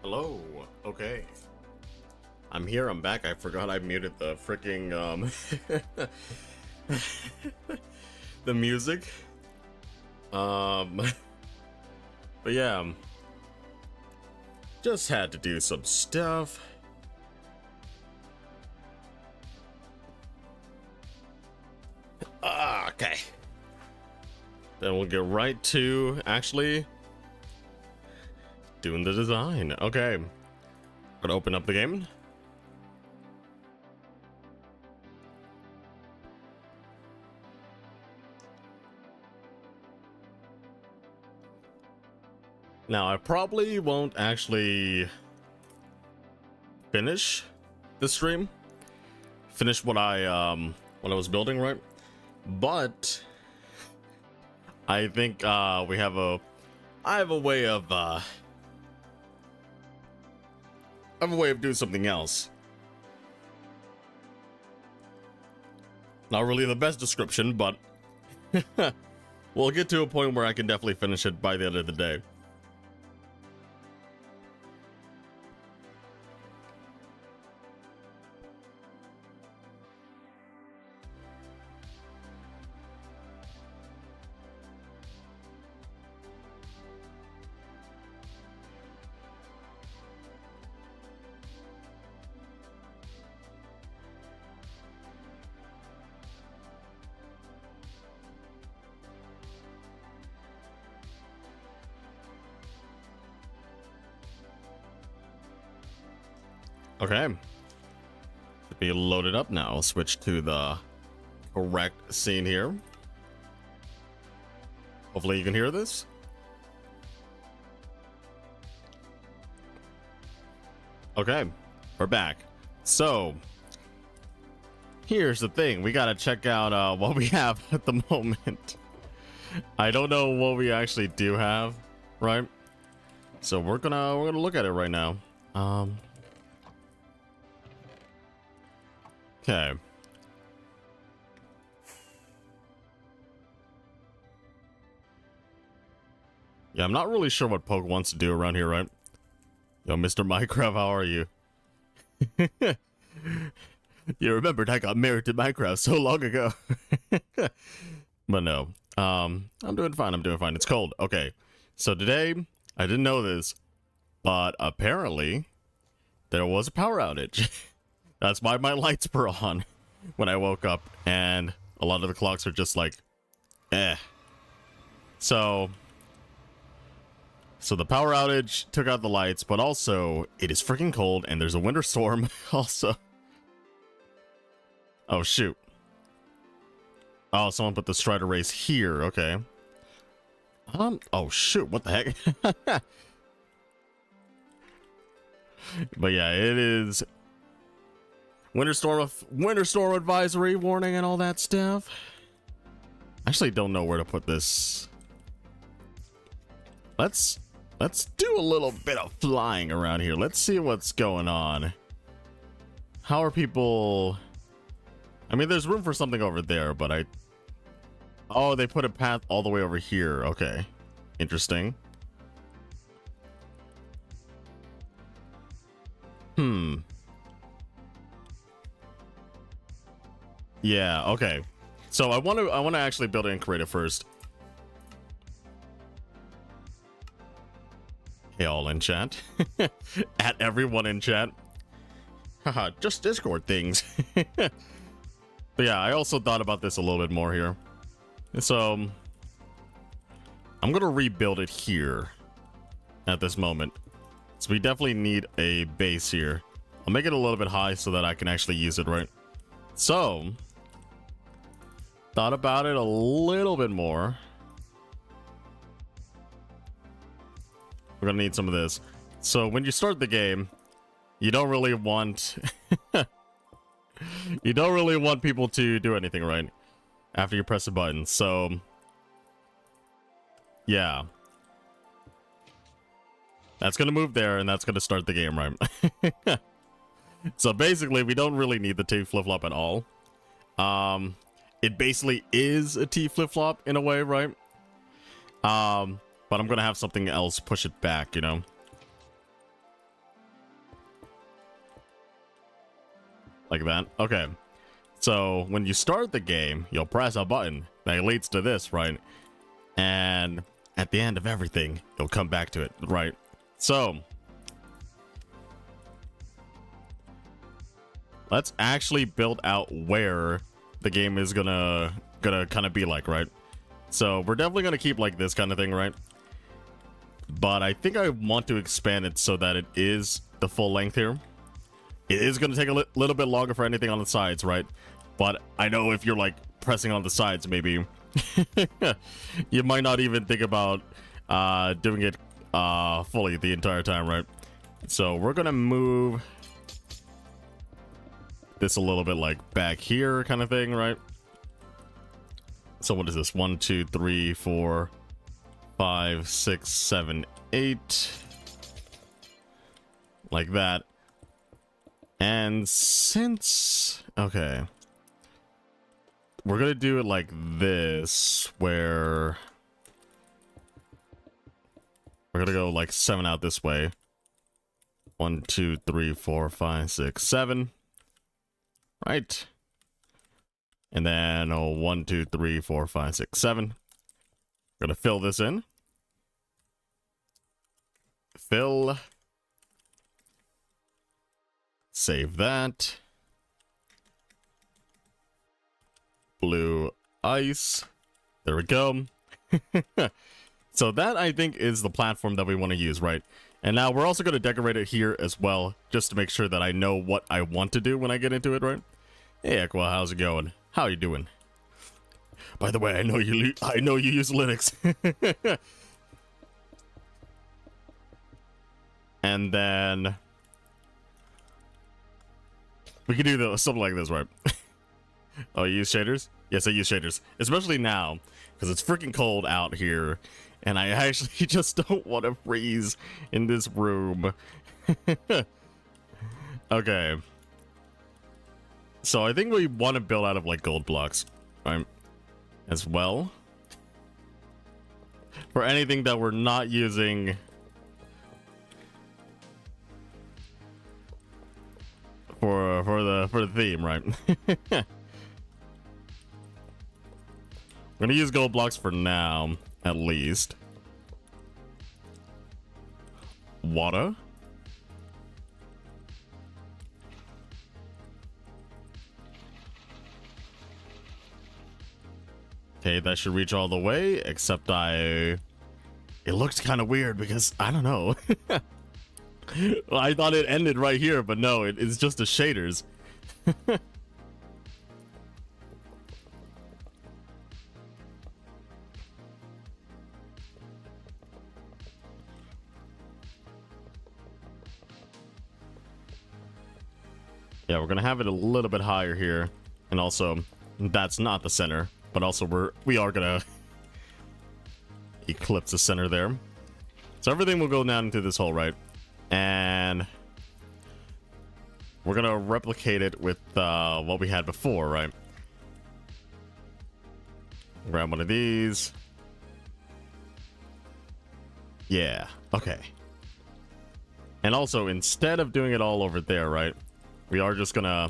Hello. Okay. I'm here. I'm back. I forgot I muted the freaking the music. But yeah, just had to do some stuff. Okay. Then we'll get right to actually doing the design. Okay. Gonna open up the game. Now, I probably won't actually finish the stream. Finish what I was building, right? But I think I have a way of doing something else. Not really the best description, but we'll get to a point where I can definitely finish it by the end of the day. Okay. Should be loaded up now. I'll switch to the correct scene here. Hopefully you can hear this. Okay, we're back. So, here's the thing. We gotta check out what we have at the moment. I don't know what we actually do have, right? So we're gonna look at it right now. Okay. Yeah, I'm not really sure what Poke wants to do around here, right? Yo, Mr. Minecraft, how are you? You remembered I got married to Minecraft so long ago. But no. I'm doing fine, It's cold. Okay. So today, I didn't know this, but apparently there was a power outage. That's why my lights were on when I woke up, and a lot of the clocks are just like, eh. So the power outage took out the lights, but also it is freaking cold, and there's a winter storm also. Oh, shoot. Oh, someone put the Strider race here. Okay. Oh, shoot. What the heck? But yeah, it is winter storm advisory warning and all that stuff. I actually don't know where to put this. Let's do a little bit of flying around here. Let's see what's going on. How are people? I mean, there's room for something over there, but oh, they put a path all the way over here. Okay. Interesting. Yeah, okay. So I want to actually build it in creative first. Hey, all in chat. At everyone in chat. Haha, just Discord things. But yeah, I also thought about this a little bit more here. So I'm gonna rebuild it here at this moment. So we definitely need a base here. I'll make it a little bit high so that I can actually use it, right? So thought about it a little bit more. We're gonna need some of this. So when you start the game, you don't really want you don't really want people to do anything, right? After you press a button. So yeah. That's gonna move there, and that's gonna start the game, right? So basically, we don't really need the T flip-flop at all. It basically is a T flip-flop in a way, right? But I'm gonna have something else push it back, you know? Like that. Okay. So when you start the game, you'll press a button that leads to this, right? And at the end of everything, you'll come back to it, right? So let's actually build out where the game is gonna kind of be like, right? So we're definitely gonna keep like this kind of thing, right? But I think I want to expand it so that it is the full length here. It is gonna take a little bit longer for anything on the sides, right? But I know if you're like pressing on the sides, maybe you might not even think about doing it fully the entire time, right? So we're gonna move this a little bit like back here kind of thing, right? So what is this? 1, 2, 3, 4, 5, 6, 7, 8. Like that. And since... Okay. We're gonna do it like this, where... We're gonna go like 7 out this way. 1, 2, 3, 4, 5, 6, 7. Right. And then 1, 2, 3, 4, 5, 6, 7. We're gonna fill this in. Fill. Save that. Blue ice. There we go. So that, I think, is the platform that we want to use, right? And now we're also going to decorate it here as well, just to make sure that I know what I want to do when I get into it, right? Hey, Aqua, how's it going? How are you doing? By the way, I know you use Linux. And then we can do something like this, right? Oh, you use shaders? Yes, I use shaders, especially now because it's freaking cold out here, and I actually just don't want to freeze in this room. Okay. So I think we want to build out of like gold blocks, right? As well. For anything that we're not using for the theme, right? I'm gonna use gold blocks for now, at least. Water. Okay, that should reach all the way, except it looks kind of weird because, I don't know. Well, I thought it ended right here, but no, it's just the shaders. Yeah, we're gonna have it a little bit higher here, and also that's not the center, but also we are gonna eclipse the center there. So everything will go down into this hole, right? And we're gonna replicate it with what we had before, right? Grab one of these. Yeah, okay. And also, instead of doing it all over there, right? We are just gonna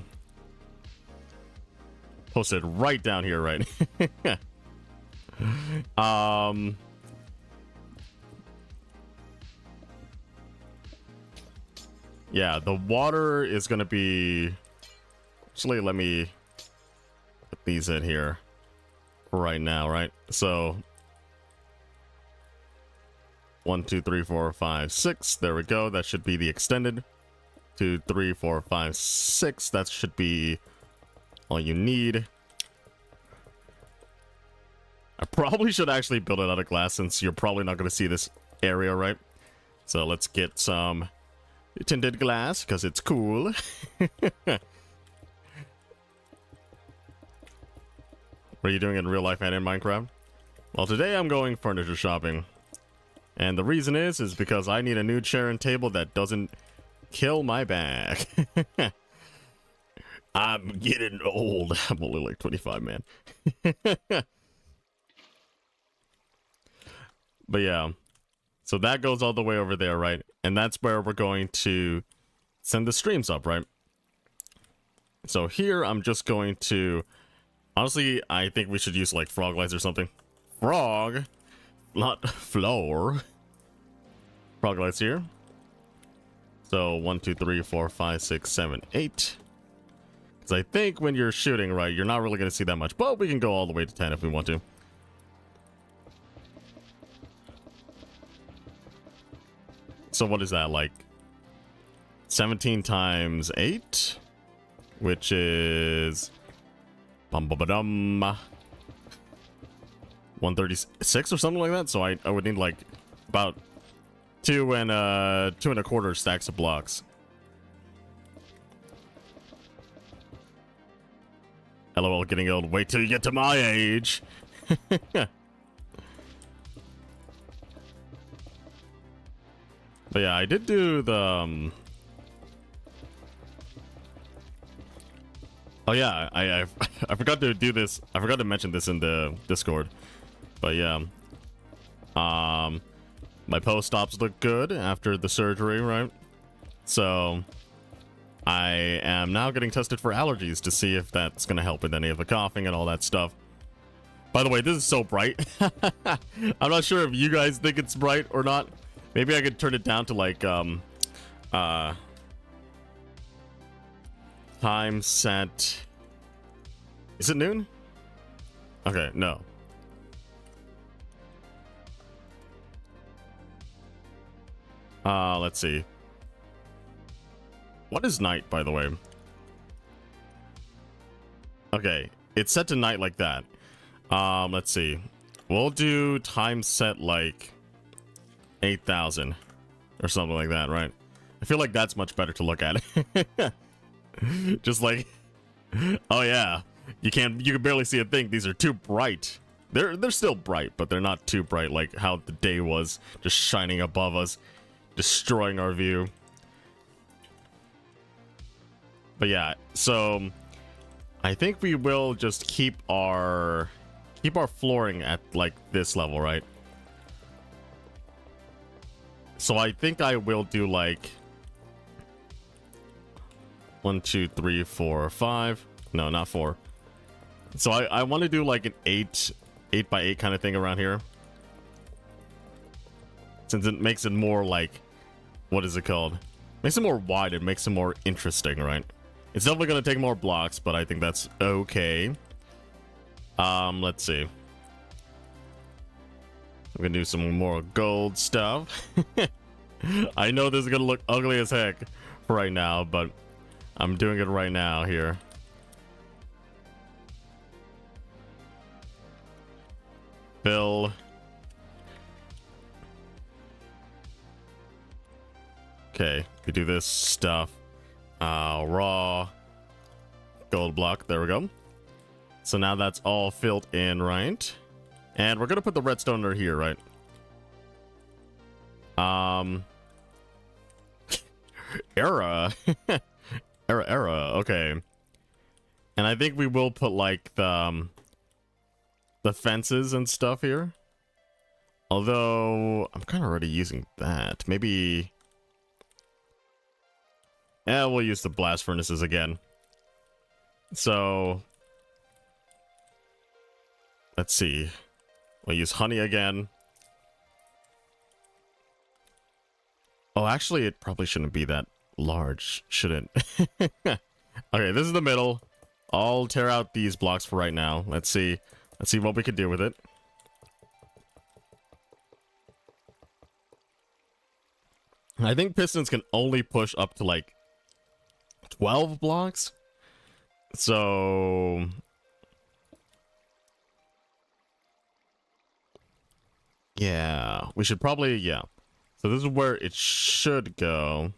post it right down here, right? Yeah, the water is gonna be... Actually, let me put these in here right now, right? So 1, 2, 3, 4, 5, 6. There we go. That should be the extended. 2, 3, 4, 5, 6. That should be all you need. I probably should actually build it out of glass since you're probably not going to see this area, right? So let's get some tinted glass because it's cool. What are you doing in real life and in Minecraft? Well, today I'm going furniture shopping. And the reason is because I need a new chair and table that doesn't kill my back. I'm getting old. I'm only like 25, man. But yeah. So that goes all the way over there, right? And that's where we're going to send the streams up, right? So here I'm just going to, honestly, I think we should use like frog lights or something. Frog, not floor. Frog lights here. So 1, 2, 3, 4, 5, 6, 7, 8. Because I think when you're shooting, right, you're not really going to see that much. But we can go all the way to 10 if we want to. So what is that, like 17 times 8? Which is 136 or something like that. So I would need like about 2 and 2 1/4 stacks of blocks. LOL, getting old. Wait till you get to my age. But yeah, I did do the oh yeah, I forgot to do this. I forgot to mention this in the Discord. But yeah. My post-ops look good after the surgery, right? So I am now getting tested for allergies to see if that's gonna help with any of the coughing and all that stuff. By the way, this is so bright. I'm not sure if you guys think it's bright or not. Maybe I could turn it down to like time set. Is it noon? Okay, no. Let's see. What is night, by the way? Okay, it's set to night like that. Let's see. We'll do time set like 8,000 or something like that, right? I feel like that's much better to look at. Just like, oh yeah, you can barely see a thing. These are too bright. They're still bright, but they're not too bright like how the day was, just shining above us, destroying our view. But yeah, so I think we will just keep our flooring at like this level, right? So I think I will do like 1, 2, 3, 4, 5. No, not 4. So I want to do like an 8 by 8 kind of thing around here. Since it makes it more like, what is it called? Makes it more wide, it makes it more interesting, right? It's definitely going to take more blocks, but I think that's okay. Let's see. I'm going to do some more gold stuff. I know this is going to look ugly as heck right now, but I'm doing it right now here. Fill. Okay, we do this stuff. Raw gold block. There we go. So now that's all filled in, right? And we're gonna put the redstone under here, right? Era. Era. Okay. And I think we will put like the fences and stuff here. Although I'm kind of already using that. Maybe. Yeah, we'll use the blast furnaces again. So let's see. We'll use honey again. Oh, actually, it probably shouldn't be that large, shouldn't? Okay, this is the middle. I'll tear out these blocks for right now. Let's see. Let's see what we can do with it. I think pistons can only push up to like 12 blocks. So yeah, we should probably, yeah. So this is where it should go.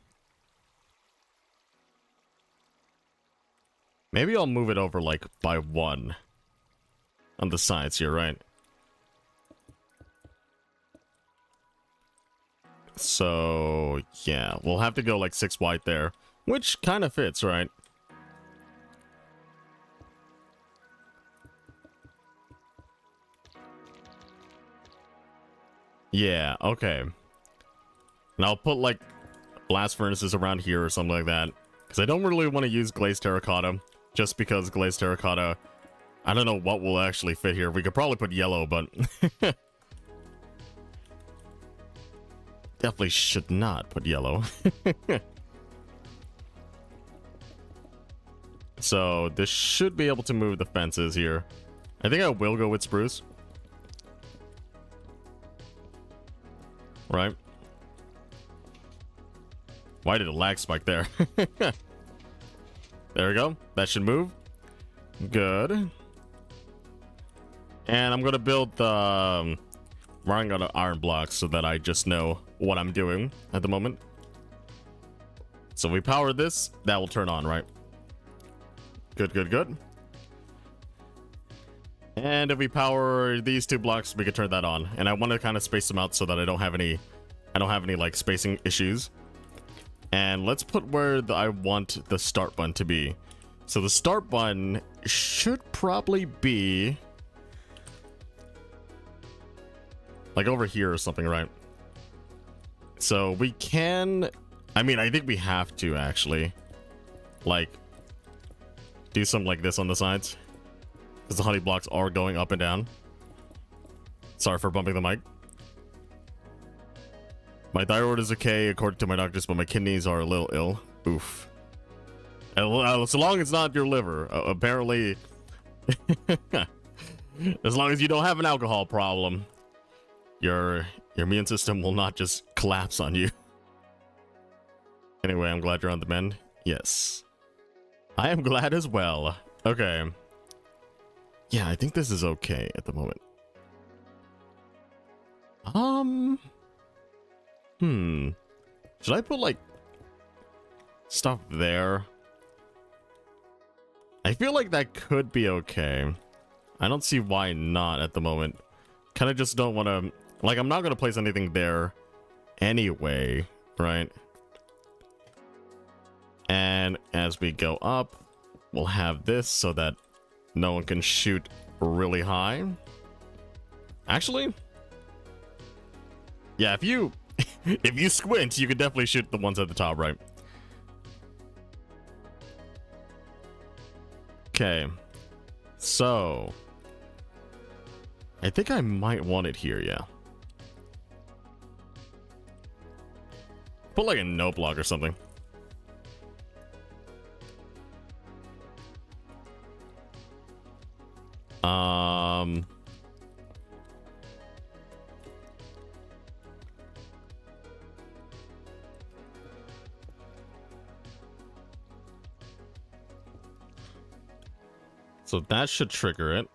Maybe I'll move it over like by 1 on the sides here, right? So yeah, we'll have to go like 6 wide there, which kind of fits, right? Yeah, okay. And I'll put like blast furnaces around here or something like that, because I don't really want to use glazed terracotta. just because glazed terracotta, I don't know what will actually fit here. We could probably put yellow, but definitely should not put yellow. So this should be able to move the fences here. I think I will go with spruce. Right. Why did a lag spike there? There we go. That should move. Good. And I'm going to build the running out of iron blocks so that I just know what I'm doing at the moment. So we power this. That will turn on, right? Good, good, good. And if we power these 2 blocks, we can turn that on. And I want to kind of space them out so that I don't have any like spacing issues. And let's put where I want the start button to be. So the start button should probably be like over here or something, right? So we can, I mean, I think we have to actually like do something like this on the sides, because the honey blocks are going up and down. Sorry for bumping the mic. My thyroid is okay according to my doctors, but my kidneys are a little ill. Oof. So long as it's not your liver, apparently. As long as you don't have an alcohol problem, your immune system will not just collapse on you. Anyway, I'm glad you're on the mend. Yes. I am glad as well. Okay. Yeah, I think this is okay at the moment. Should I put like stuff there? I feel like that could be okay. I don't see why not at the moment. Kind of just don't want to, like, I'm not going to place anything there anyway, right? And as we go up, we'll have this so that no one can shoot really high. Actually, yeah, if you squint, you can definitely shoot the ones at the top, right? Okay, so I think I might want it here, yeah. Put like a note block or something. So that should trigger it,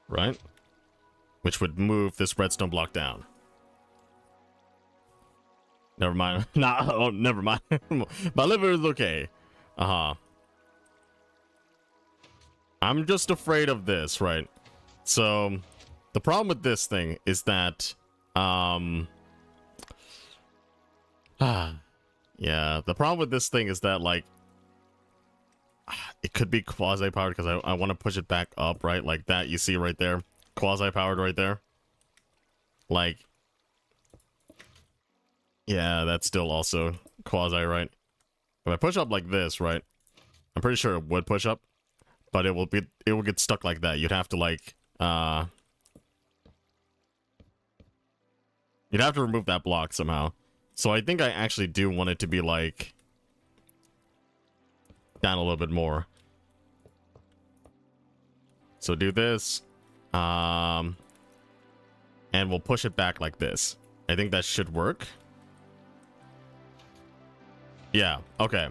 right? Which would move this redstone block down. Never mind. Nah, oh, never mind. My liver is okay. I'm just afraid of this, right? So the problem with this thing is that yeah, the problem with this thing is that, like, it could be quasi-powered because I want to push it back up, right? Like that, you see right there. Quasi-powered right there. Like, yeah, that's still also quasi, right? If I push up like this, right? I'm pretty sure it would push up, but it will get stuck like that. You'd have to like you'd have to remove that block somehow. So I think I actually do want it to be like down a little bit more. So do this, and we'll push it back like this. I think that should work. Yeah, okay.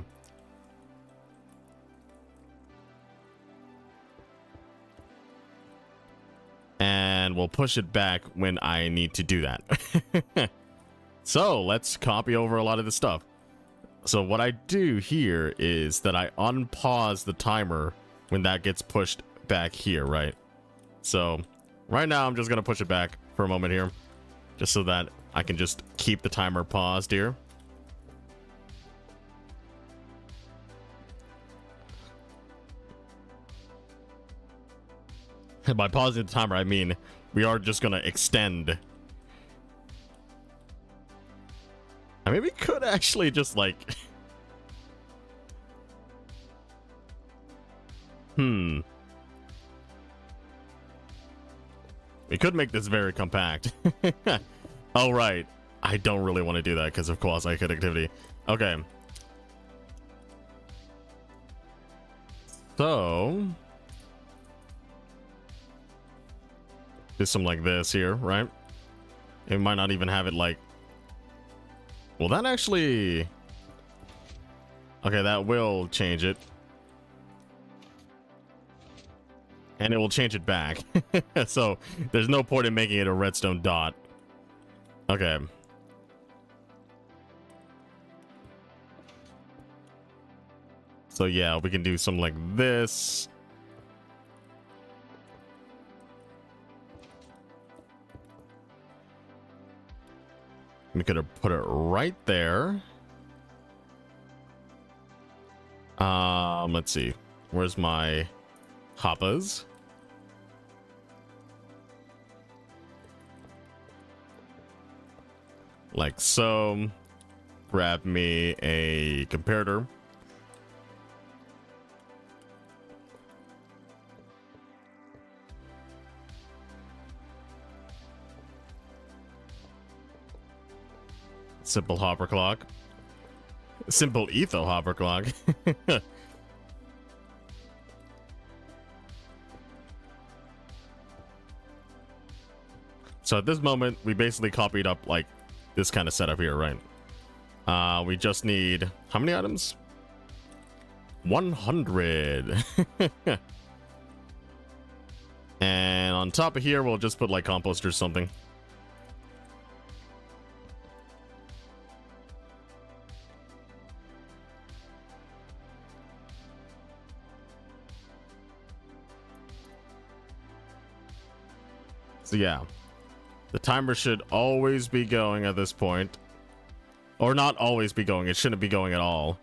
And we'll push it back when I need to do that. So let's copy over a lot of this stuff. So what I do here is that I unpause the timer when that gets pushed back here, right? So right now I'm just gonna push it back for a moment here, just so that I can just keep the timer paused here. And by pausing the timer, I mean we are just gonna extend. I mean, we could actually just like Hmm. We could make this very compact. Oh, right. I don't really want to do that because of quasi-connectivity. Okay. So... do some like this here, right? It might not even have it like... well, that actually... okay, that will change it. And it will change it back. So, there's no point in making it a redstone dot. Okay. So yeah, we can do some like this. We could have put it right there. Let's see. Where's my hoppas? Like so. Grab me a comparator. Simple hopper clock. Simple etho hopper clock. So at this moment, we basically copied up like this kind of setup here, right? We just need how many items? 100. And on top of here, we'll just put like compost or something. So yeah, the timer should always be going at this point. Or not always be going. It shouldn't be going at all.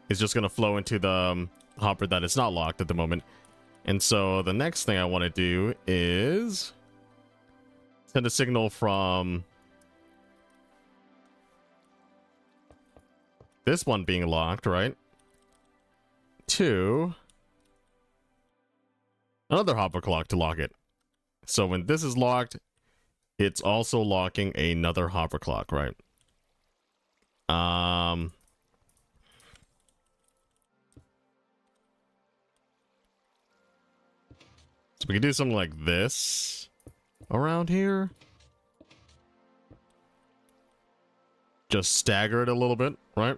It's just going to flow into the hopper that is not locked at the moment. And so the next thing I want to do is send a signal from this one being locked, right? To another hopper clock to lock it. So when this is locked, it's also locking another hopper clock, right? So we can do something like this around here. Just stagger it a little bit, right?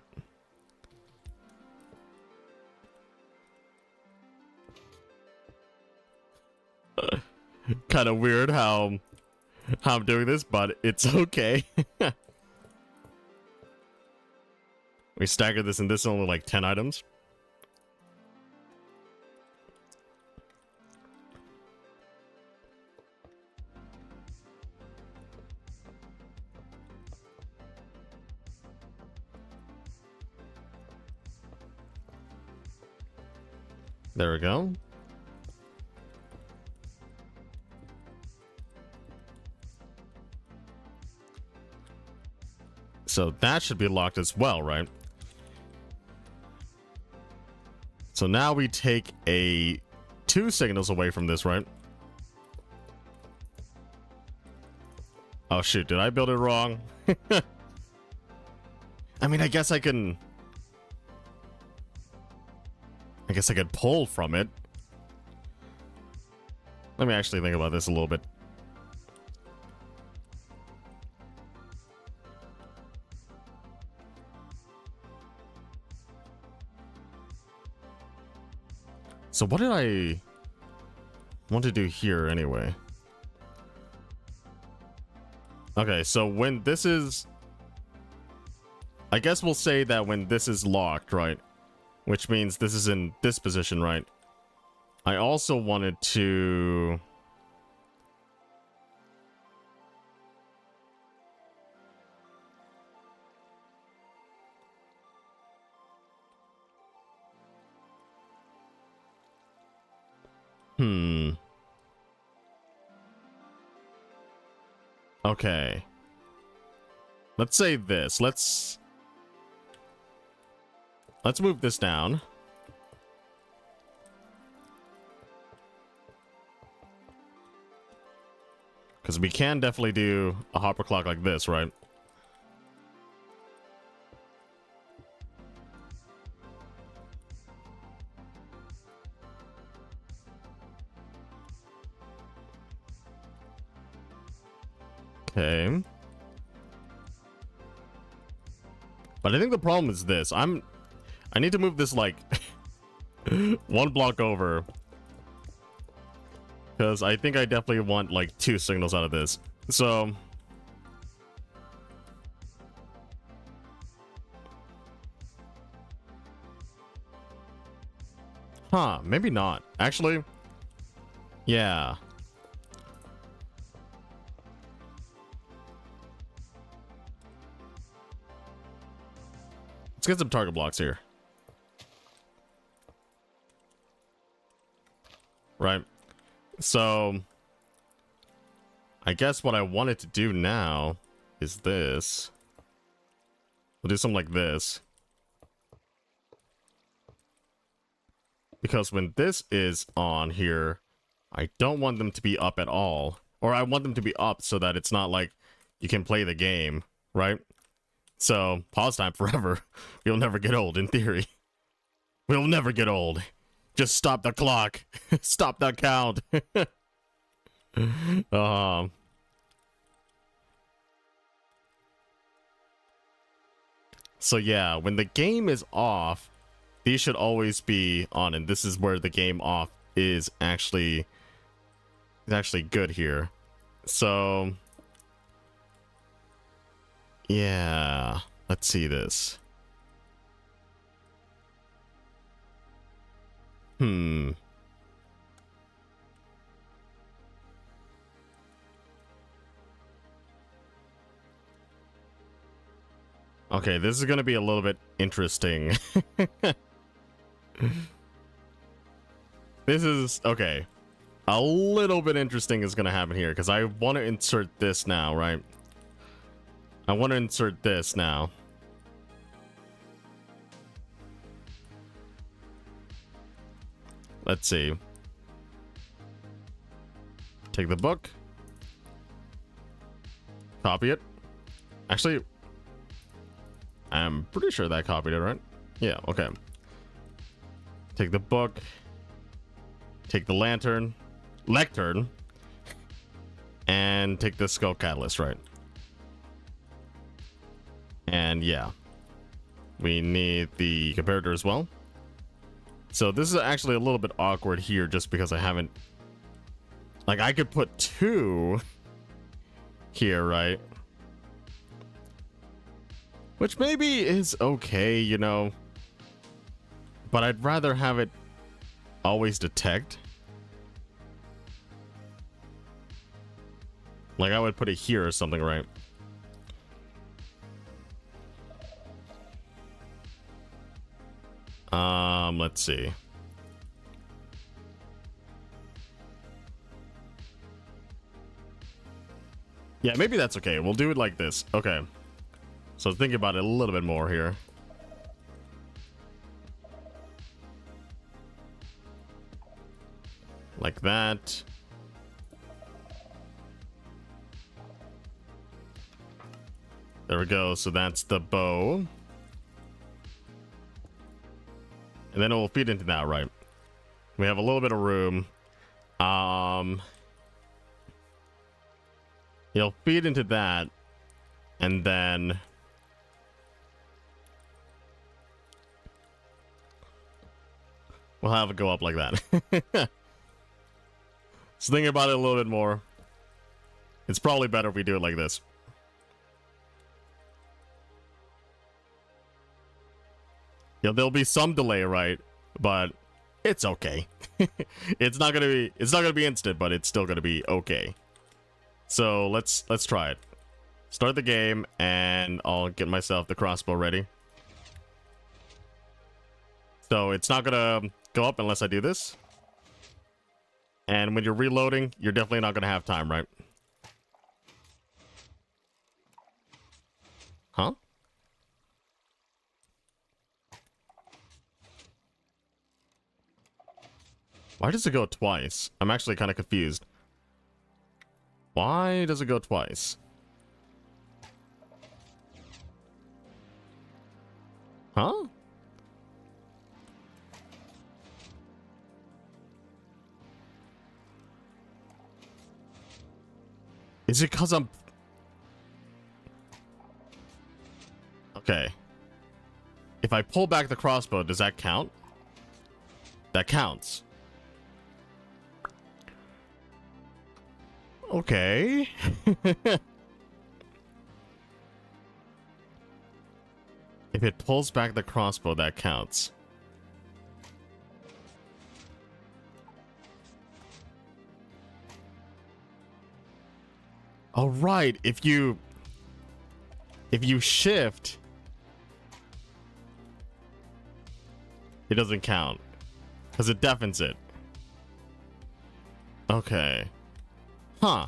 Kind of weird how I'm doing this, but it's okay. We stagger this and this is only like 10 items. There we go. So that should be locked as well, right? So now we take two signals away from this, right? Oh shoot, did I build it wrong? I mean, I guess I could pull from it. Let me actually think about this a little bit. So what did I want to do here anyway? Okay, so when this is... I guess we'll say that when this is locked, right? Which means this is in this position, right? I also wanted to... Okay. Let's say this. Let's move this down. Because we can definitely do a hopper clock like this, right? Okay. But I think the problem is this. I need to move this like one block over. Because I think I definitely want like 2 signals out of this. So huh, maybe not. Actually, yeah. Let's get some target blocks here. Right. So I guess what I wanted to do now is this. We'll do something like this. Because when this is on here, I don't want them to be up at all. Or I want them to be up so that it's not like you can play the game, right? So, pause time forever. We'll never get old, in theory. We'll never get old. Just stop the clock. Stop the count. So yeah, when the game is off, these should always be on, and this is where the game off is actually good here. So yeah, let's see this. Okay, this is going to be a little bit interesting. This is, okay. A little bit interesting is going to happen here, because I want to insert this now, right? I want to insert this now. Let's see. Take the book. Copy it. Actually, I'm pretty sure that copied it, right? Yeah, okay. Take the book. Take the lectern. And take the skull catalyst, right? And yeah. We need the comparator as well. So this is actually a little bit awkward here just because I haven't... Like, I could put 2 here, right? Which maybe is okay, you know. But I'd rather have it always detect. Like, I would put it here or something, right? Let's see. Yeah, maybe that's okay. We'll do it like this. Okay. So think about it a little bit more here. Like that. There we go. So that's the bow. And then it will feed into that, right? We have a little bit of room. He'll feed into that. And then... we'll have it go up like that. So think about it a little bit more. It's probably better if we do it like this. Yeah, there'll be some delay, right? But it's okay. It's not gonna be instant, but it's still gonna be okay. So let's try it. Start the game, and I'll get myself the crossbow ready. So it's not gonna go up unless I do this. And when you're reloading, you're definitely not gonna have time, right? Huh? Why does it go twice? I'm actually kind of confused. Why does it go twice? Huh? Is it because I'm... Okay. If I pull back the crossbow, does that count? That counts. Okay. If it pulls back the crossbow, that counts. Oh, right. If you shift, it doesn't count because it deafens it. Okay. Huh.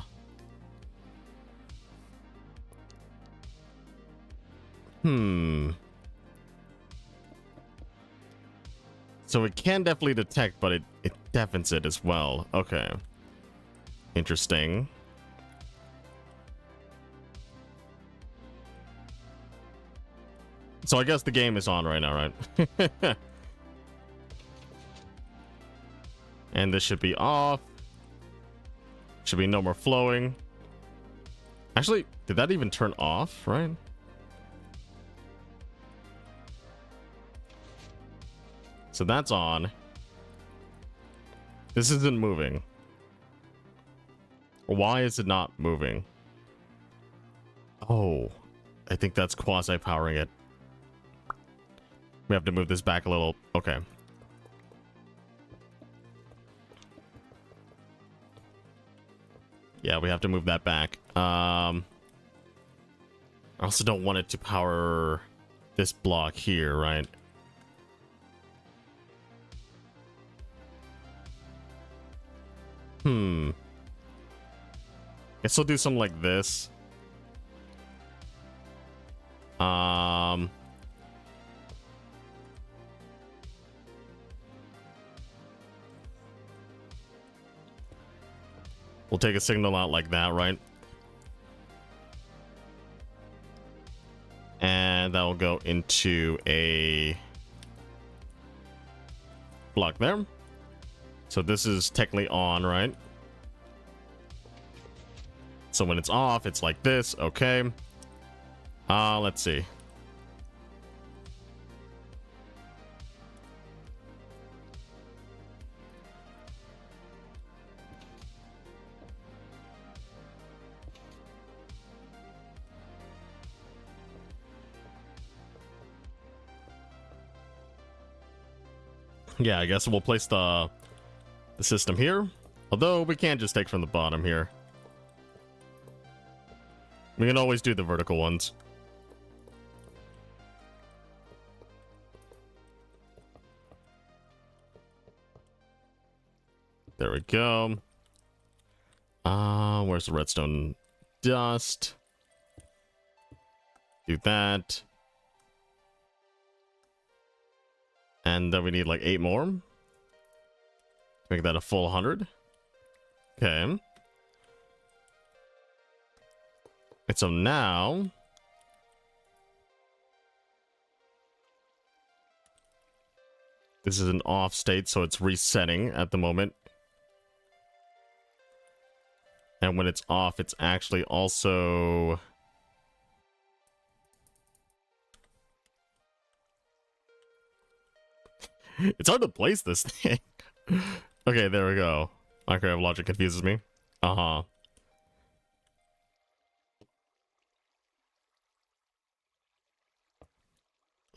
So it can definitely detect, but it deafens it as well. Okay. Interesting. So I guess the game is on right now, right? And this should be off. Should be no more flowing. Actually, did that even turn off, right? So that's on. This isn't moving. Why is it not moving? Oh, I think that's quasi-powering it. We have to move this back a little. Okay. Yeah, we have to move that back. I also don't want it to power this block here, right? Guess I'll do something like this. We'll take a signal out like that, right? And that will go into a block there. So this is technically on, right? So when it's off, it's like this. Okay. Let's see. Yeah, I guess we'll place the system here. Although we can't just take from the bottom here. We can always do the vertical ones. There we go. Where's the redstone dust? Do that. And then we need like 8 more. Make that a full 100. Okay. And so now... this is an off state, so it's resetting at the moment. And when it's off, it's actually also... it's hard to place this thing. Okay, there we go. Minecraft logic confuses me. Uh-huh.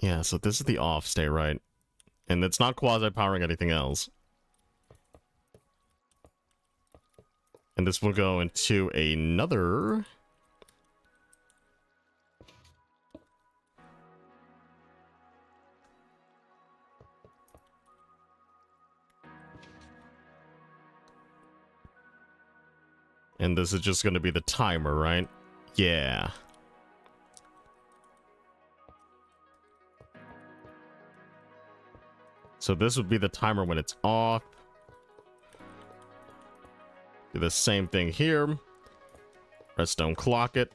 Yeah, so this is the off state, right? And it's not quasi-powering anything else. And this will go into another... and this is just going to be the timer, right? Yeah. So this would be the timer when it's off. Do the same thing here. Redstone clock it.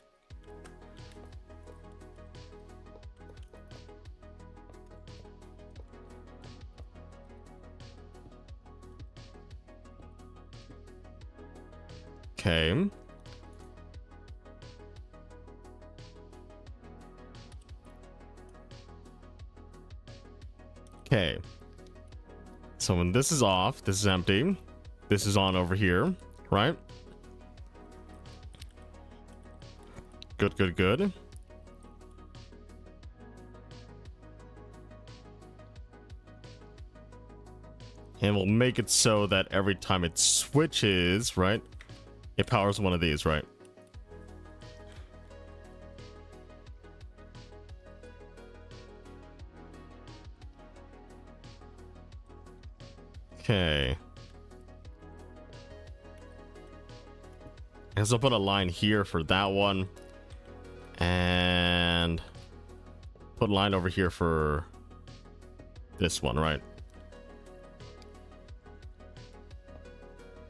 Okay. Okay. So when this is off, this is empty. This is on over here, right? Good, good, good. And we'll make it so that every time it switches, right, it powers one of these, right? Okay. I guess I'll put a line here for that one. And put a line over here for this one, right?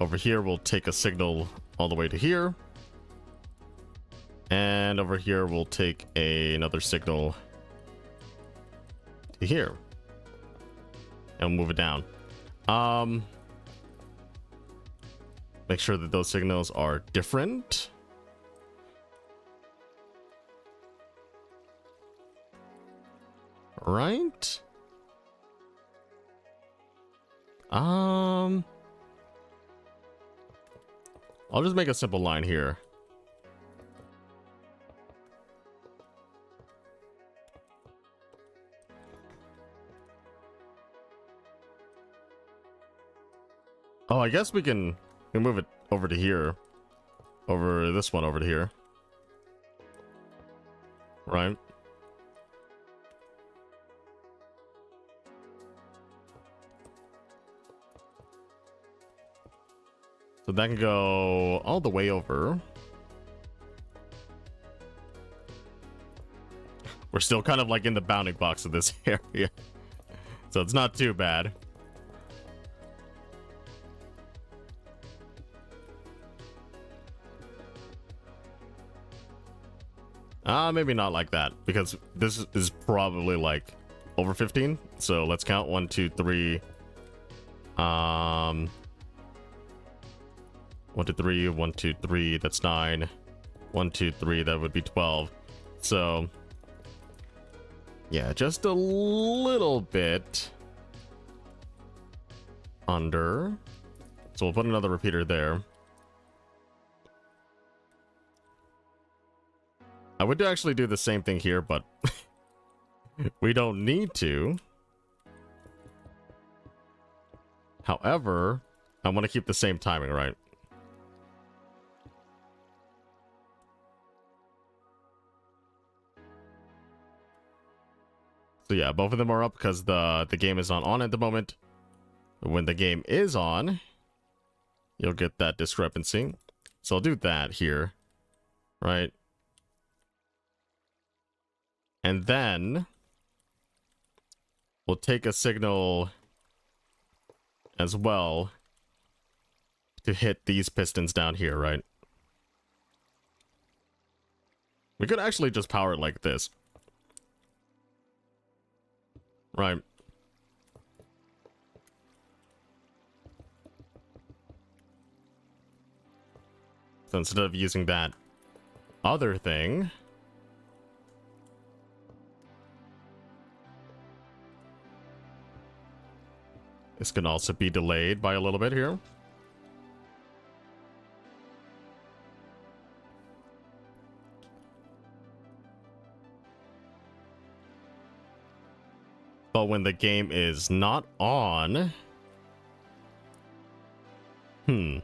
Over here, we'll take a signal all the way to here. And over here, we'll take another signal to here. And move it down. Make sure that those signals are different. Right? I'll just make a simple line here. Oh, I guess we can move it over to here. Over this one over to here. Right? So that can go all the way over. We're still kind of like in the bounding box of this area. So it's not too bad. Maybe not like that, because this is probably like over 15. So let's count 1, 2, 3. 1, 2, 3, 1, 2, 3, that's 9. 1, 2, 3, that would be 12. So yeah, just a little bit under. So we'll put another repeater there. I would actually do the same thing here, but we don't need to. However, I want to keep the same timing, right? So yeah, both of them are up because the game is not on at the moment. When the game is on, you'll get that discrepancy. So I'll do that here, right? And then we'll take a signal as well to hit these pistons down here, right? We could actually just power it like this. Right. So instead of using that other thing, this can also be delayed by a little bit here. But when the game is not on... Okay,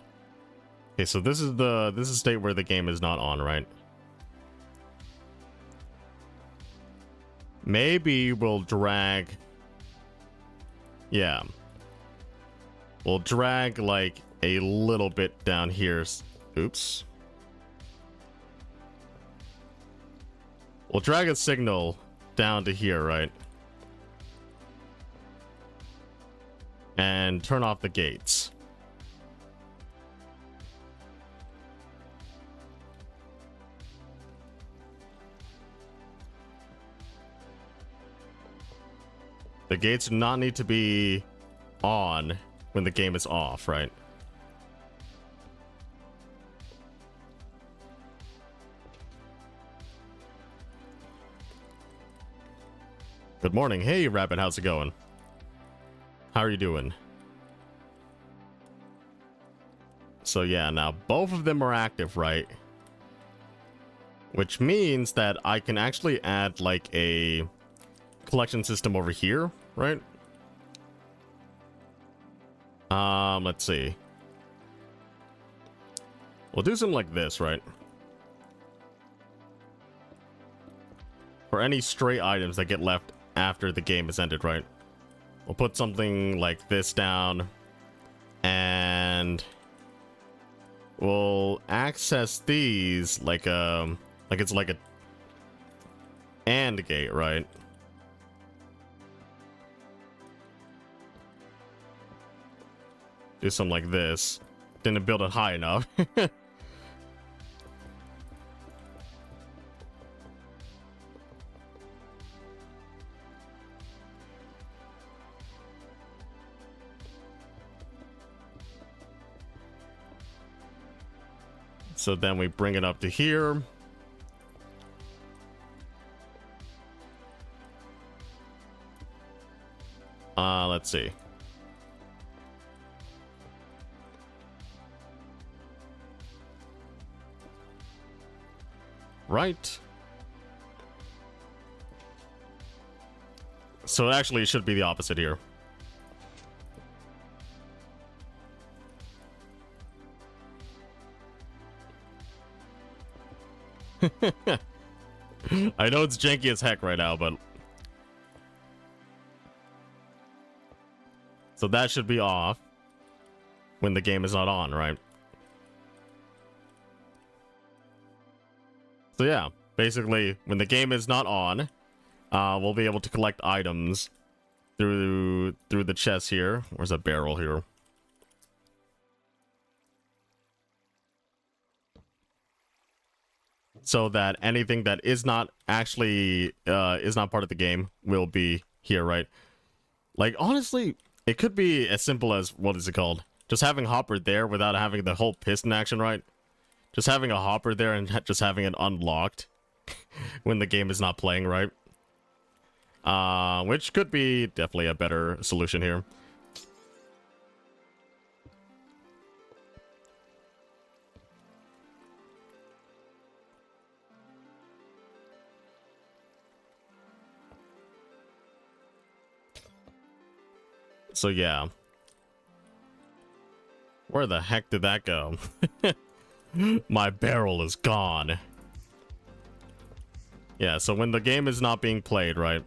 so this is the state where the game is not on, right? Maybe we'll drag... Yeah. We'll drag like a little bit down here. Oops. We'll drag a signal down to here, right? And turn off the gates. The gates do not need to be on when the game is off, right? Good morning. Hey, Rabbit, how's it going? How are you doing? So yeah, now both of them are active, right? Which means that I can actually add like a collection system over here, right? Let's see. We'll do something like this, right? For any stray items that get left after the game is ended, right? We'll put something like this down, and we'll access these like it's like a AND gate, right? Do something like this. Didn't build it high enough. So then we bring it up to here. Let's see. Right. So actually it should be the opposite here. I know it's janky as heck right now, but so that should be off when the game is not on, right? So yeah, basically when the game is not on, we'll be able to collect items through the chest here. Where's a barrel here? So that anything that is not actually is not part of the game will be here, right? Like honestly, it could be as simple as, what is it called? Just having Hopper there without having the whole piston action, right? Just having a Hopper there and just having it unlocked when the game is not playing, right? Which could be definitely a better solution here. So yeah. Where the heck did that go? My barrel is gone. Yeah, so when the game is not being played, right?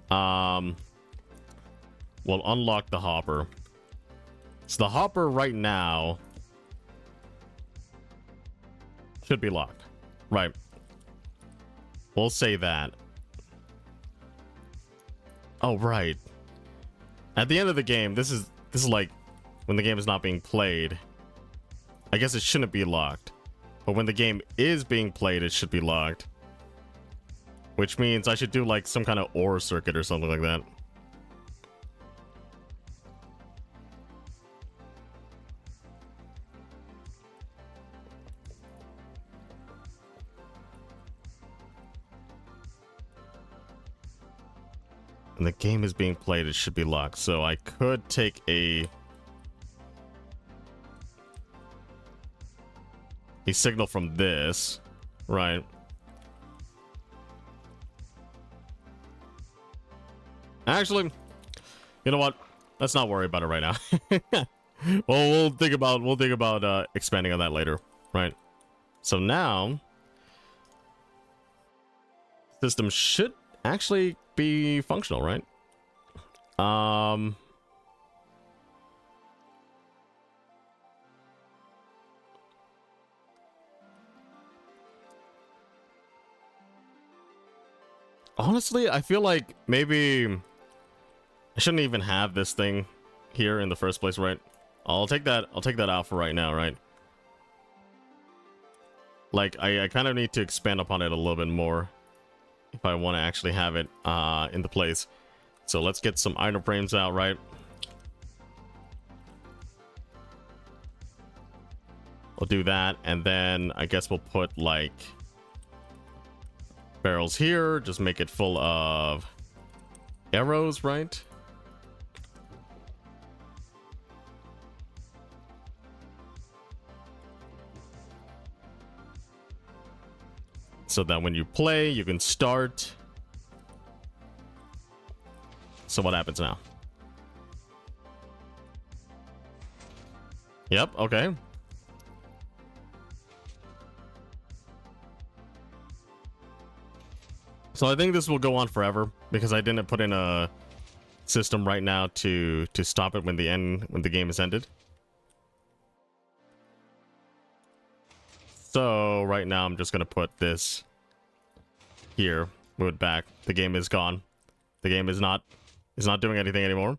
We'll unlock the Hopper. So the Hopper right now should be locked. Right. We'll say that. Oh, right. At the end of the game, this is like when the game is not being played. I guess it shouldn't be locked. But when the game is being played, it should be locked. Which means I should do like some kind of OR circuit or something like that. And the game is being played, it should be locked. So I could take a signal from this, right? Actually, you know what? Let's not worry about it right now. Well, we'll think about expanding on that later, right? So now, system should actually be functional, right? Honestly, I feel like maybe I shouldn't even have this thing here in the first place, right? I'll take that out for right now, right? Like I kind of need to expand upon it a little bit more if I want to actually have it in the place. So let's get some item frames out, right? We'll do that, and then I guess we'll put like barrels here, just make it full of arrows, right? So that when you play, you can start. So what happens now? Yep, okay. So I think this will go on forever because I didn't put in a system right now to stop it when the game is ended. So right now I'm just gonna put this here, move it back. The game is gone. The game is not doing anything anymore.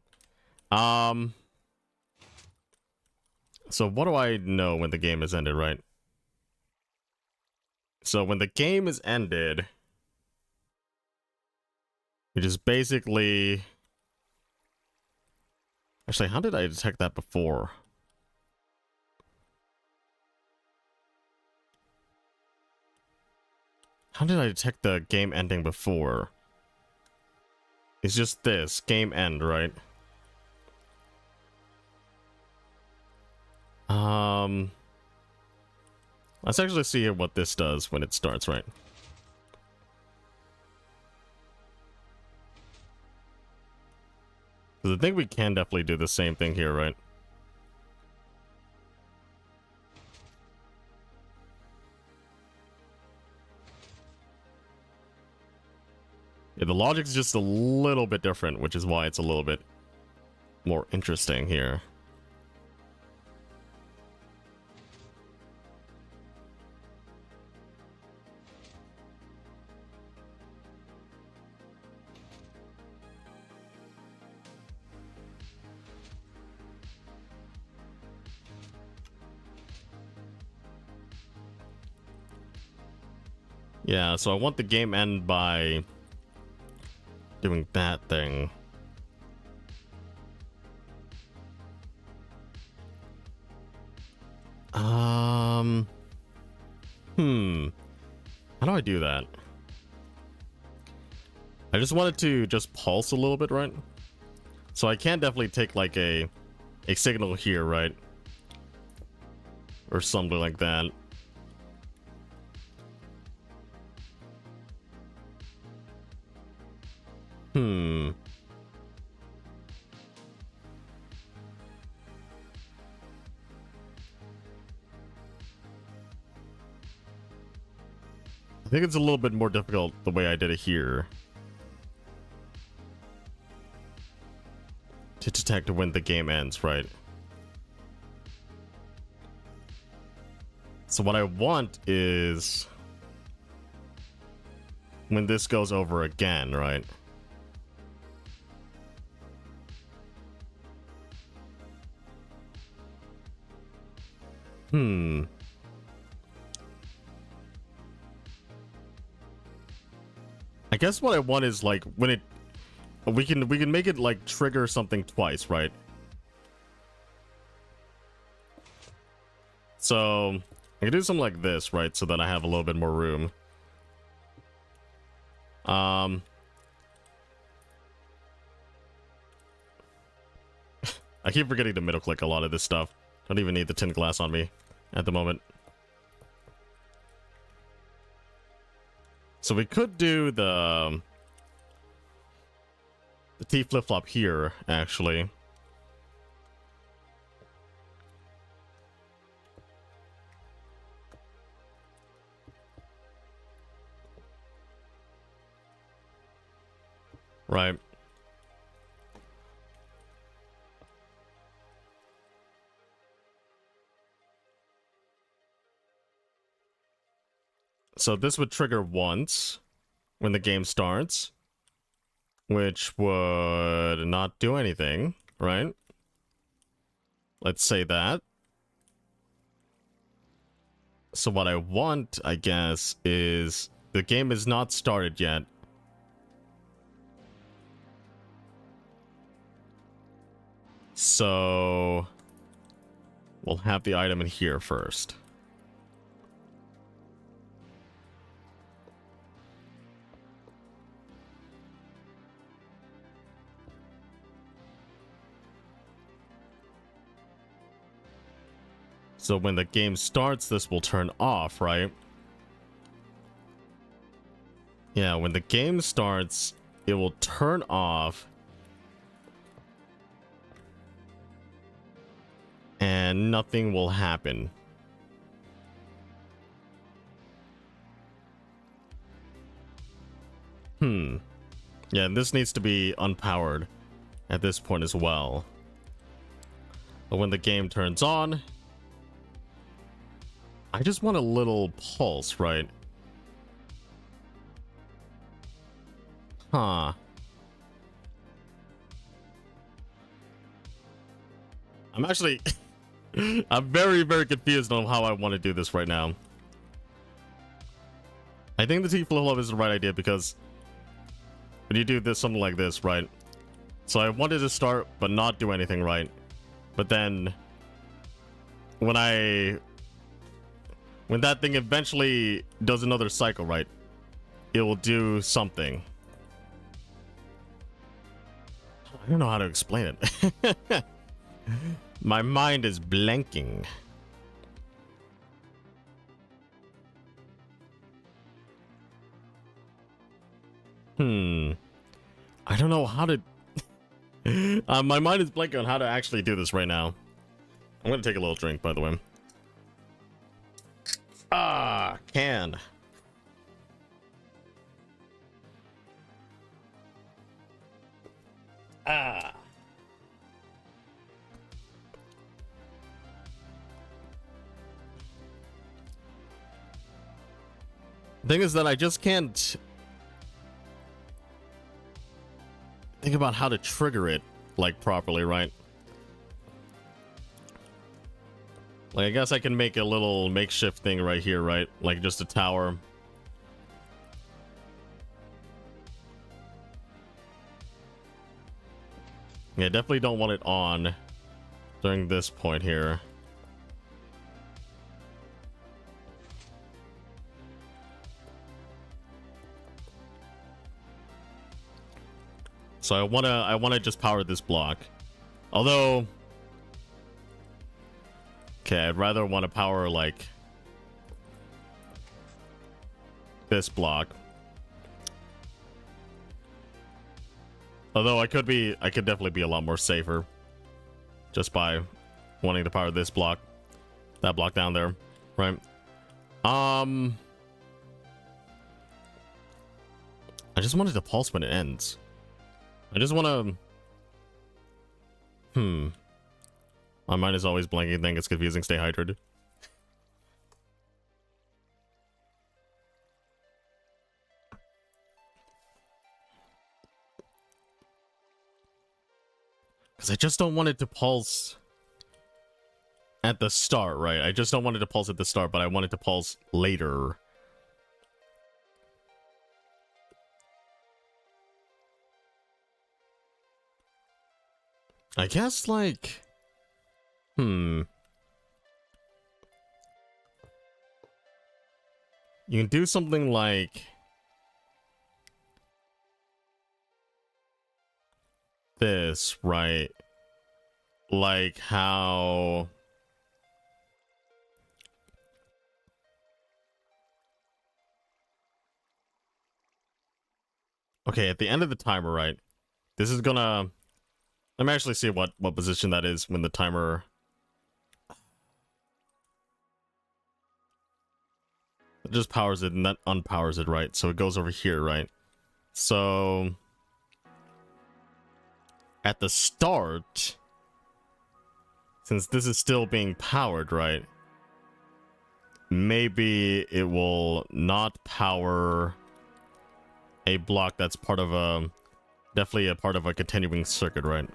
So what do I know when the game is ended, right? So when the game is ended, which is basically... Actually, how did I detect that before? How did I detect the game ending before? It's just this, game end, right? Let's actually see what this does when it starts, right? Because I think we can definitely do the same thing here, right? Yeah, the logic's just a little bit different, which is why it's a little bit more interesting here. Yeah, so I want the game end by doing that thing. How do I do that? I just wanted to just pulse a little bit, right? So I can definitely take like a signal here, right? Or something like that. I think it's a little bit more difficult the way I did it here. To detect when the game ends, right? So what I want is when this goes over again, right? I guess what I want is like when it we can make it like trigger something twice, right? So I can do something like this, right? So that I have a little bit more room. I keep forgetting to middle click a lot of this stuff. Don't even need the tin glass on me at the moment. So we could do the T flip-flop here, actually. Right. So this would trigger once when the game starts, which would not do anything, right? Let's say that. So what I want, I guess, is the game is not started yet. So we'll have the item in here first. So when the game starts, this will turn off, right? Yeah, when the game starts, it will turn off. And nothing will happen. Yeah, this needs to be unpowered at this point as well. But when the game turns on, I just want a little pulse, right? Huh. I'm actually... I'm very, very confused on how I want to do this right now. I think the T-Flip is the right idea because when you do this, something like this, right? So I wanted to start but not do anything, right? But then when that thing eventually does another cycle, right? It will do something. I don't know how to explain it. My mind is blanking. I don't know how to... my mind is blanking on how to actually do this right now. I'm gonna take a little drink, by the way. Ah, can. Ah. Thing is that I just can't think about how to trigger it, like, properly, right? Like, I guess I can make a little makeshift thing right here, right? Like, just a tower. Yeah, definitely don't want it on during this point here. So I wanna just power this block. Although, okay, I'd rather want to power like this block. Although I could definitely be a lot more safer just by wanting to power this block, that block down there, right? I just wanted to pulse when it ends. I just want to... My mind is always blanking. I think it's confusing. Stay hydrated. Because I just don't want it to pulse at the start, right? I just don't want it to pulse at the start, but I want it to pulse later. I guess, like... You can do something like... this, right? Like how... Okay, at the end of the timer, right? This is gonna... Let me actually see what position that is when the timer... It just powers it and that unpowers it, right? So it goes over here, right? So... At the start... Since this is still being powered, right? Maybe it will not power a block that's part of a... Definitely a part of a continuing circuit, right?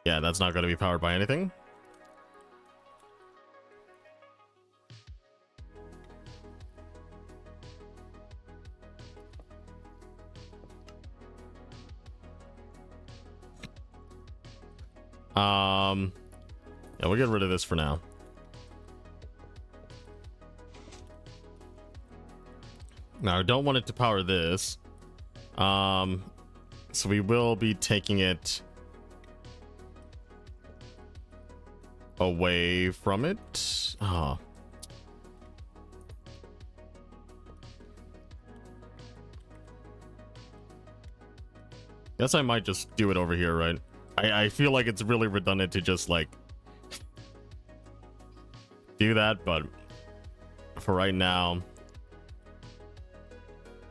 Yeah, that's not going to be powered by anything. Yeah, we'll get rid of this for now. Now, I don't want it to power this. So we will be taking it away from it. Oh. Guess I might just do it over here, right? I feel like it's really redundant to just, like, do that, but for right now...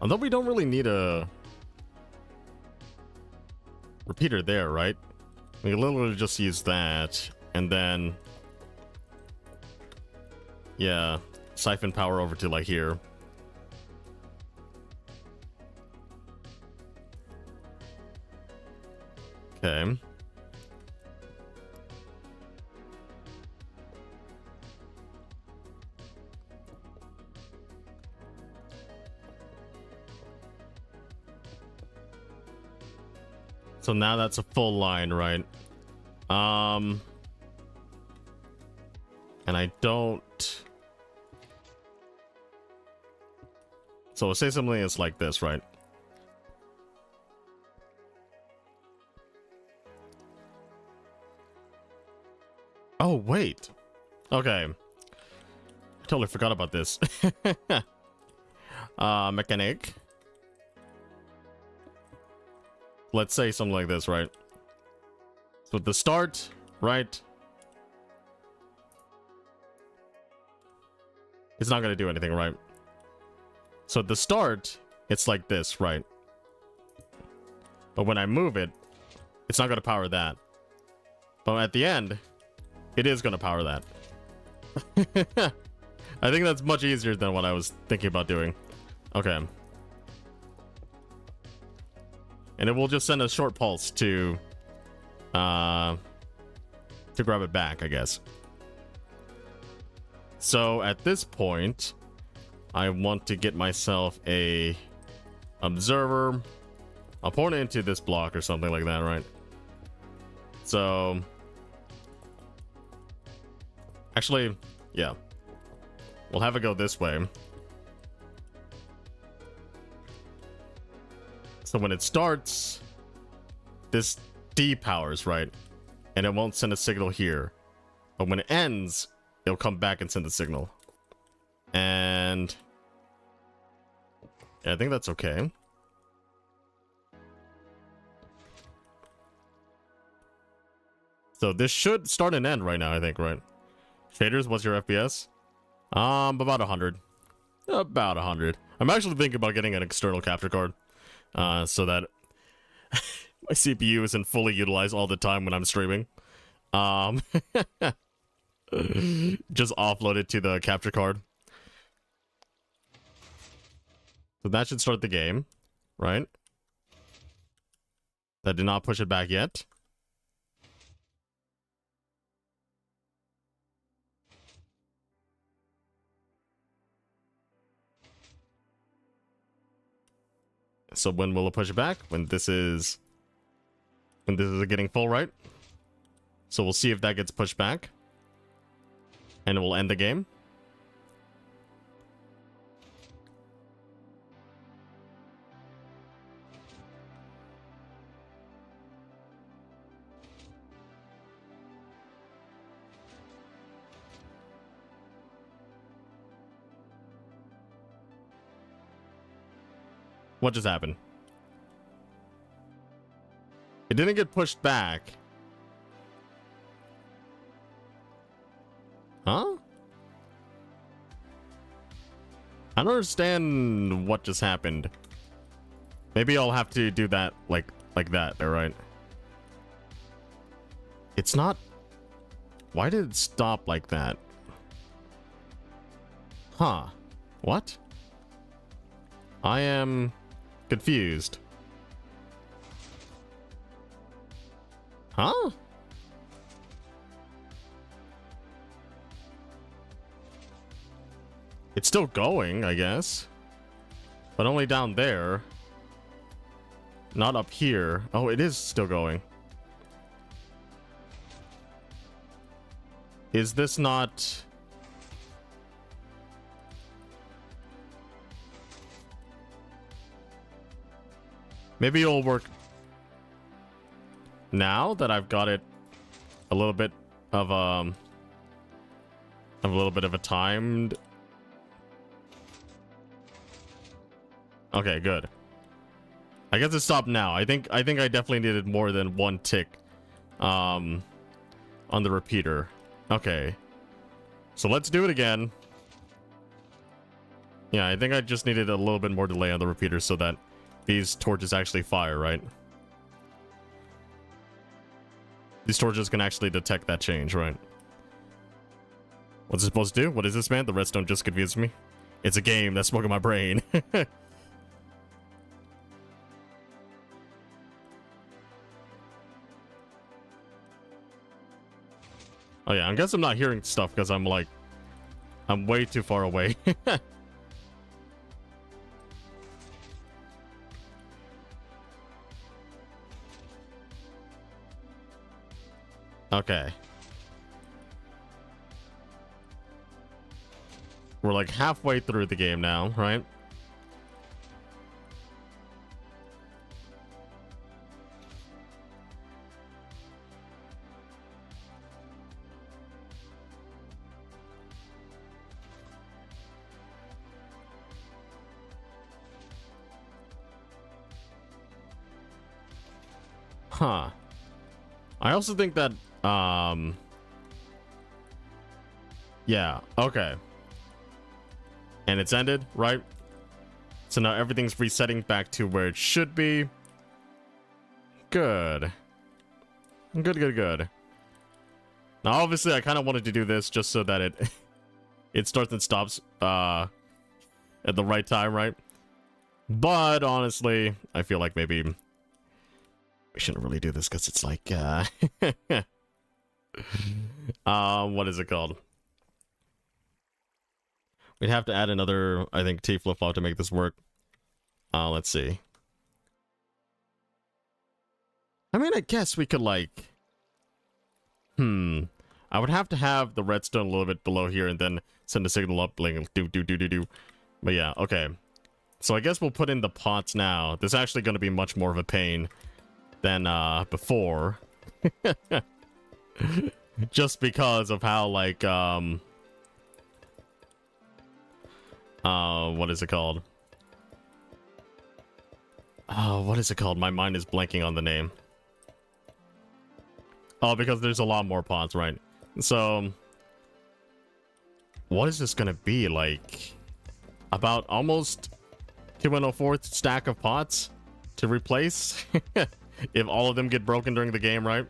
Although we don't really need a repeater there, right? We can literally just use that, and then... yeah, siphon power over to, like, here. Okay. So now that's a full line, right? And I don't... So we'll say something that's like this, right? Oh, wait. Okay. I totally forgot about this. Mechanic. Let's say something like this, right? So at the start, right? It's not gonna do anything, right? So at the start, it's like this, right? But when I move it, it's not gonna power that. But at the end, it is gonna power that. I think that's much easier than what I was thinking about doing. Okay. And it will just send a short pulse to grab it back, I guess. So at this point, I want to get myself a observer. I'll point it into this block or something like that, right? So actually, yeah. We'll have it go this way. So when it starts, this depowers, right? And it won't send a signal here. But when it ends, it'll come back and send the signal. And yeah, I think that's okay. So this should start and end right now, I think, right? Shaders, what's your FPS? About 100. About 100. I'm actually thinking about getting an external capture card. So that my CPU isn't fully utilized all the time when I'm streaming. Just offload it to the capture card. So that should start the game, right? That did not push it back yet. So when will it push it back? When this is getting full, right? So we'll see if that gets pushed back. And it will end the game. What just happened? It didn't get pushed back. Huh? I don't understand what just happened. Maybe I'll have to do that like that, alright? It's not... Why did it stop like that? Huh. What? I am confused. Huh? It's still going, I guess. But only down there. Not up here. Oh, it is still going. Is this not... Maybe it'll work now that I've got it a little bit of a timed. Okay, good. I guess it stopped now. I think I definitely needed more than one tick on the repeater. Okay. So let's do it again. Yeah, I think I just needed a little bit more delay on the repeater so that these torches actually fire, right? These torches can actually detect that change, right? What's it supposed to do? What is this, man? The redstone just confused me. It's a game that's smoking my brain. Oh yeah, I guess I'm not hearing stuff because I'm way too far away. Okay. We're like halfway through the game now, right? Huh. I also think that, yeah, okay. And it's ended, right? So now everything's resetting back to where it should be. Good. Good. Now, obviously, I kind of wanted to do this just so that it starts and stops, at the right time, right? But, honestly, I feel like maybe we shouldn't really do this because it's like, what is it called? We'd have to add another, I think, T flip-flop to make this work. Let's see. I mean, I guess we could, like... I would have to have the redstone a little bit below here and then send a signal up, like, do. But yeah, okay. So I guess we'll put in the pots now. This is actually going to be much more of a pain than, before. Just because of how, like, what is it called? What is it called? My mind is blanking on the name. Oh, because there's a lot more pots, right? So, what is this gonna be? Like, about almost 2/104th stack of pots to replace? If all of them get broken during the game, right?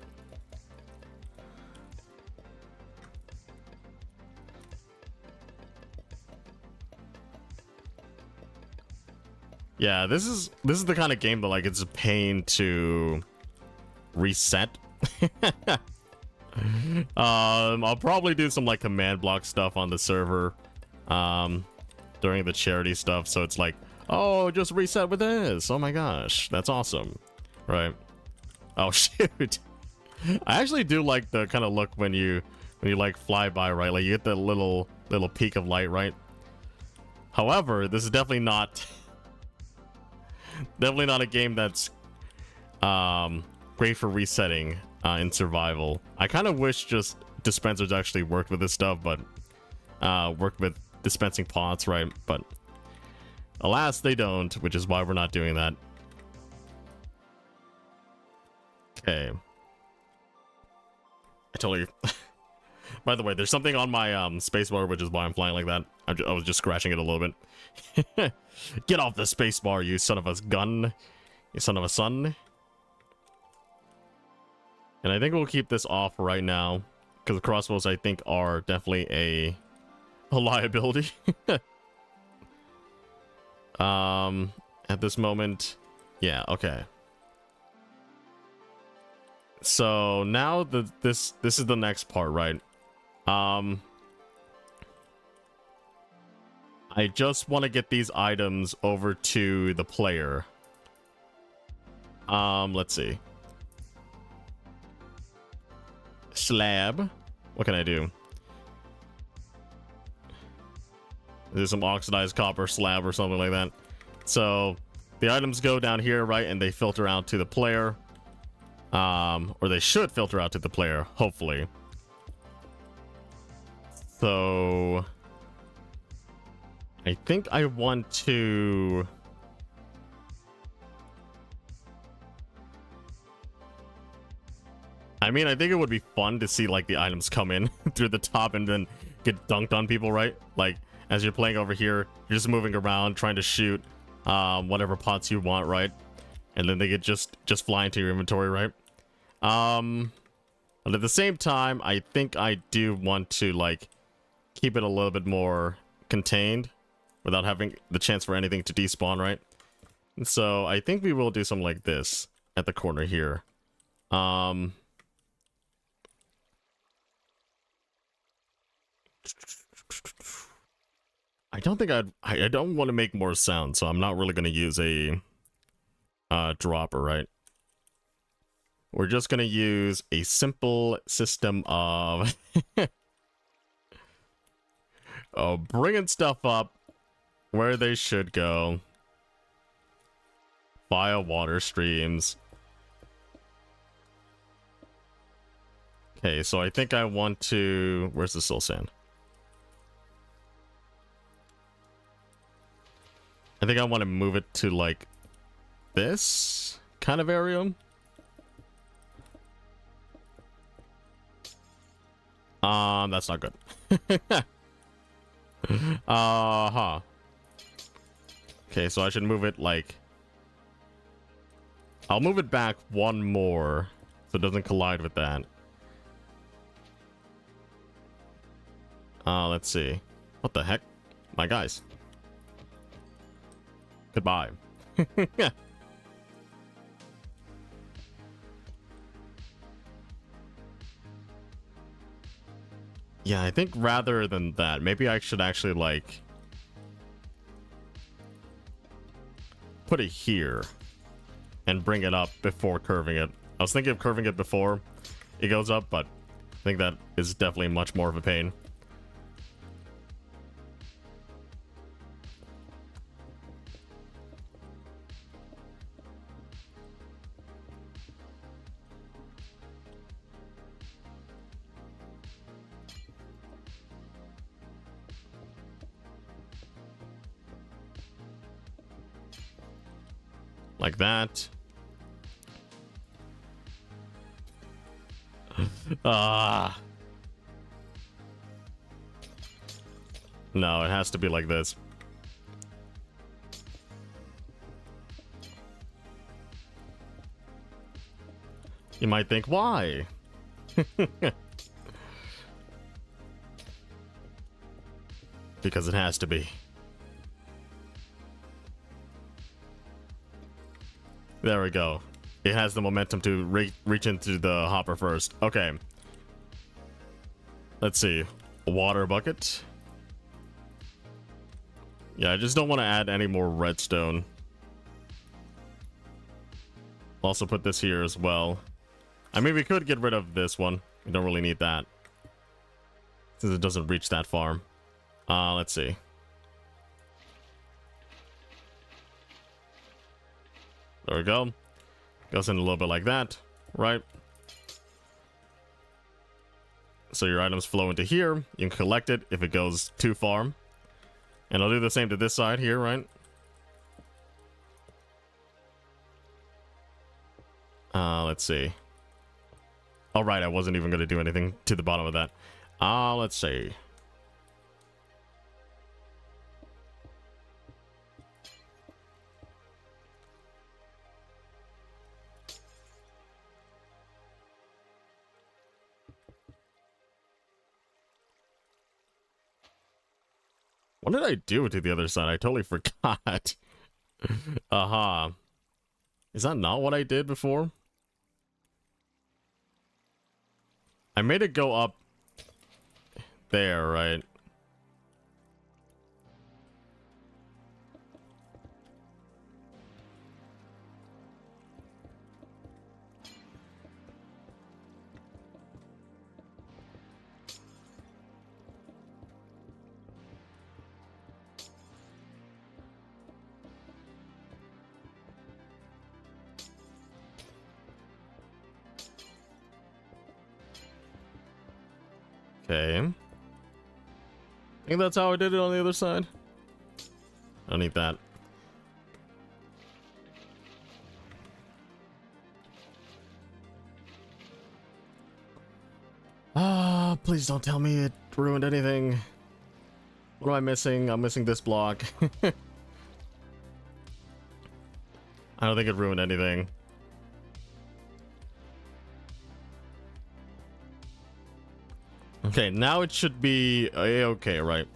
Yeah, this is the kind of game that, like, it's a pain to reset. I'll probably do some, like, command block stuff on the server during the charity stuff, so it's like, oh, just reset with this. Oh my gosh, that's awesome. Right. Oh shoot. I actually do like the kind of look when you like fly by, right? Like, you get the little peak of light, right? However, this is definitely not a game that's great for resetting in survival. I kind of wish just dispensers actually worked with this stuff, but worked with dispensing pots, right? But alas, they don't, which is why we're not doing that. Okay. I totally... By the way, there's something on my spacebar, which is why I'm flying like that. I was just scratching it a little bit. Get off the spacebar, you son of a gun. You son of a son. And I think we'll keep this off right now, because the crossbows, I think, are definitely a liability. At this moment, yeah, okay. So now this is the next part, right? I just want to get these items over to the player. Let's see. Slab. What can I do? There's some oxidized copper slab or something like that. So the items go down here, right? And they filter out to the player. Or they should filter out to the player, hopefully. So I think I want to... I mean, I think it would be fun to see, like, the items come in through the top and then get dunked on people, right? Like, as you're playing over here, you're just moving around, trying to shoot whatever pots you want, right? And then they get just fly into your inventory, right? But at the same time, I think I do want to, like, keep it a little bit more contained without having the chance for anything to despawn, right? And so I think we will do something like this at the corner here. I don't think I don't want to make more sound, so I'm not really going to use a dropper, right? We're just going to use a simple system of bringing stuff up where they should go via water streams. Okay, so I think I want to... Where's the soul sand? I think I want to move it to, like, this kind of area. That's not good. Okay, so I should move it, like... I'll move it back one more so it doesn't collide with that. Let's see. What the heck? My guys. Goodbye. Yeah, I think rather than that, maybe I should actually, like, put it here and bring it up before curving it. I was thinking of curving it before it goes up, but I think that is definitely much more of a pain. Like that. No, it has to be like this. You might think, why? Because it has to be. There we go. It has the momentum to reach into the hopper first. Okay. Let's see. A water bucket. Yeah, I just don't want to add any more redstone. Also put this here as well. I mean, we could get rid of this one. We don't really need that, since it doesn't reach that far. Let's see. There we go. Goes in a little bit like that, right? So your items flow into here. You can collect it if it goes too far. And I'll do the same to this side here, right? Let's see. All right, I wasn't even going to do anything to the bottom of that. Let's see. What did I do to the other side? I totally forgot. Is that not what I did before? I made it go up there, right? Okay. I think that's how I did it on the other side. I don't need that. Ah, please don't tell me it ruined anything. What am I missing? I'm missing this block. I don't think it ruined anything. Okay, now it should be okay, right?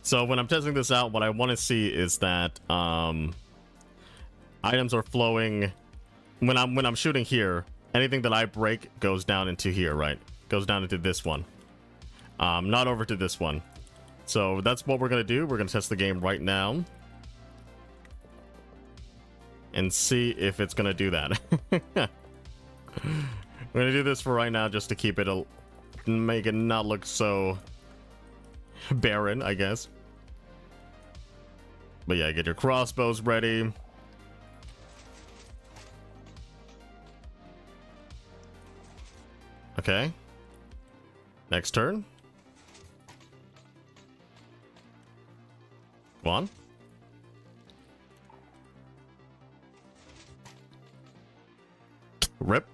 So when I'm testing this out, what I want to see is that items are flowing when I'm shooting here. Anything that I break goes down into here, right? Goes down into this one. Not over to this one. So that's what we're gonna do. We're gonna test the game right now and see if it's gonna do that. We're gonna do this for right now just to keep it make it not look so barren, I guess. But yeah, get your crossbows ready. Okay. Next turn. Go on. Rip.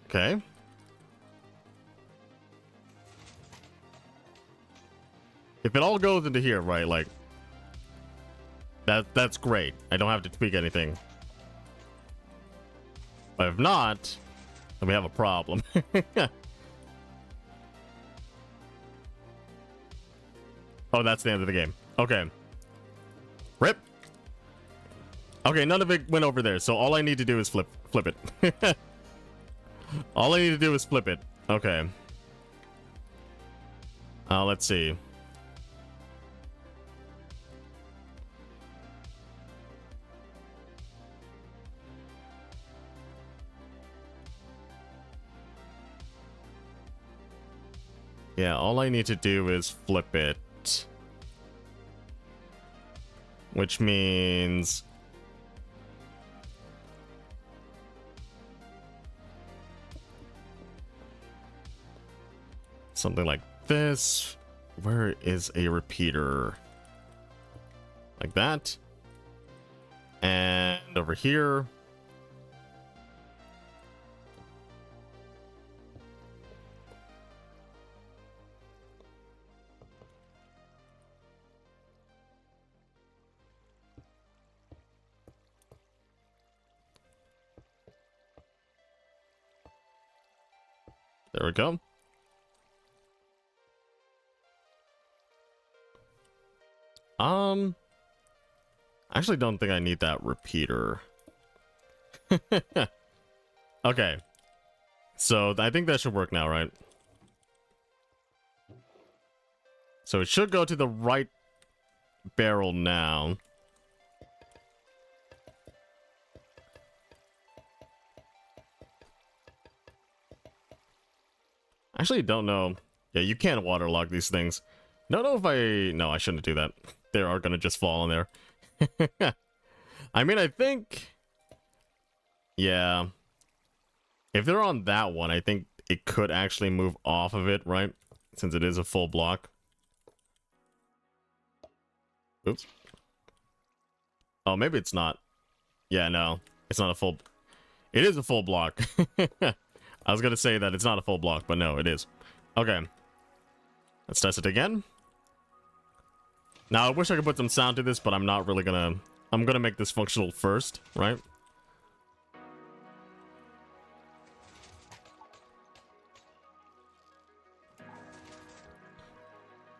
Okay. If it all goes into here, right, like that's great. I don't have to tweak anything. But if not, then we have a problem. Oh, that's the end of the game. Okay. Rip. Okay, none of it went over there, so all I need to do is flip it. All I need to do is flip it. Okay. Let's see. Yeah, all I need to do is flip it. Which means... something like this. Where is a repeater? Like that. And over here. There we go. I actually don't think I need that repeater. Okay. So I think that should work now, right? So it should go to the right barrel now. Actually, don't know. Yeah, you can't waterlog these things. Don't know if I... No, I shouldn't do that. They are gonna just fall in there. I mean, I think... Yeah. If they're on that one, I think it could actually move off of it, right? Since it is a full block. Oops. Oh, maybe it's not. Yeah, no. It's not a full... It is a full block. I was gonna say that it's not a full block, but no, it is. Okay. Let's test it again. Now, I wish I could put some sound to this, but I'm not really gonna... I'm gonna make this functional first, right?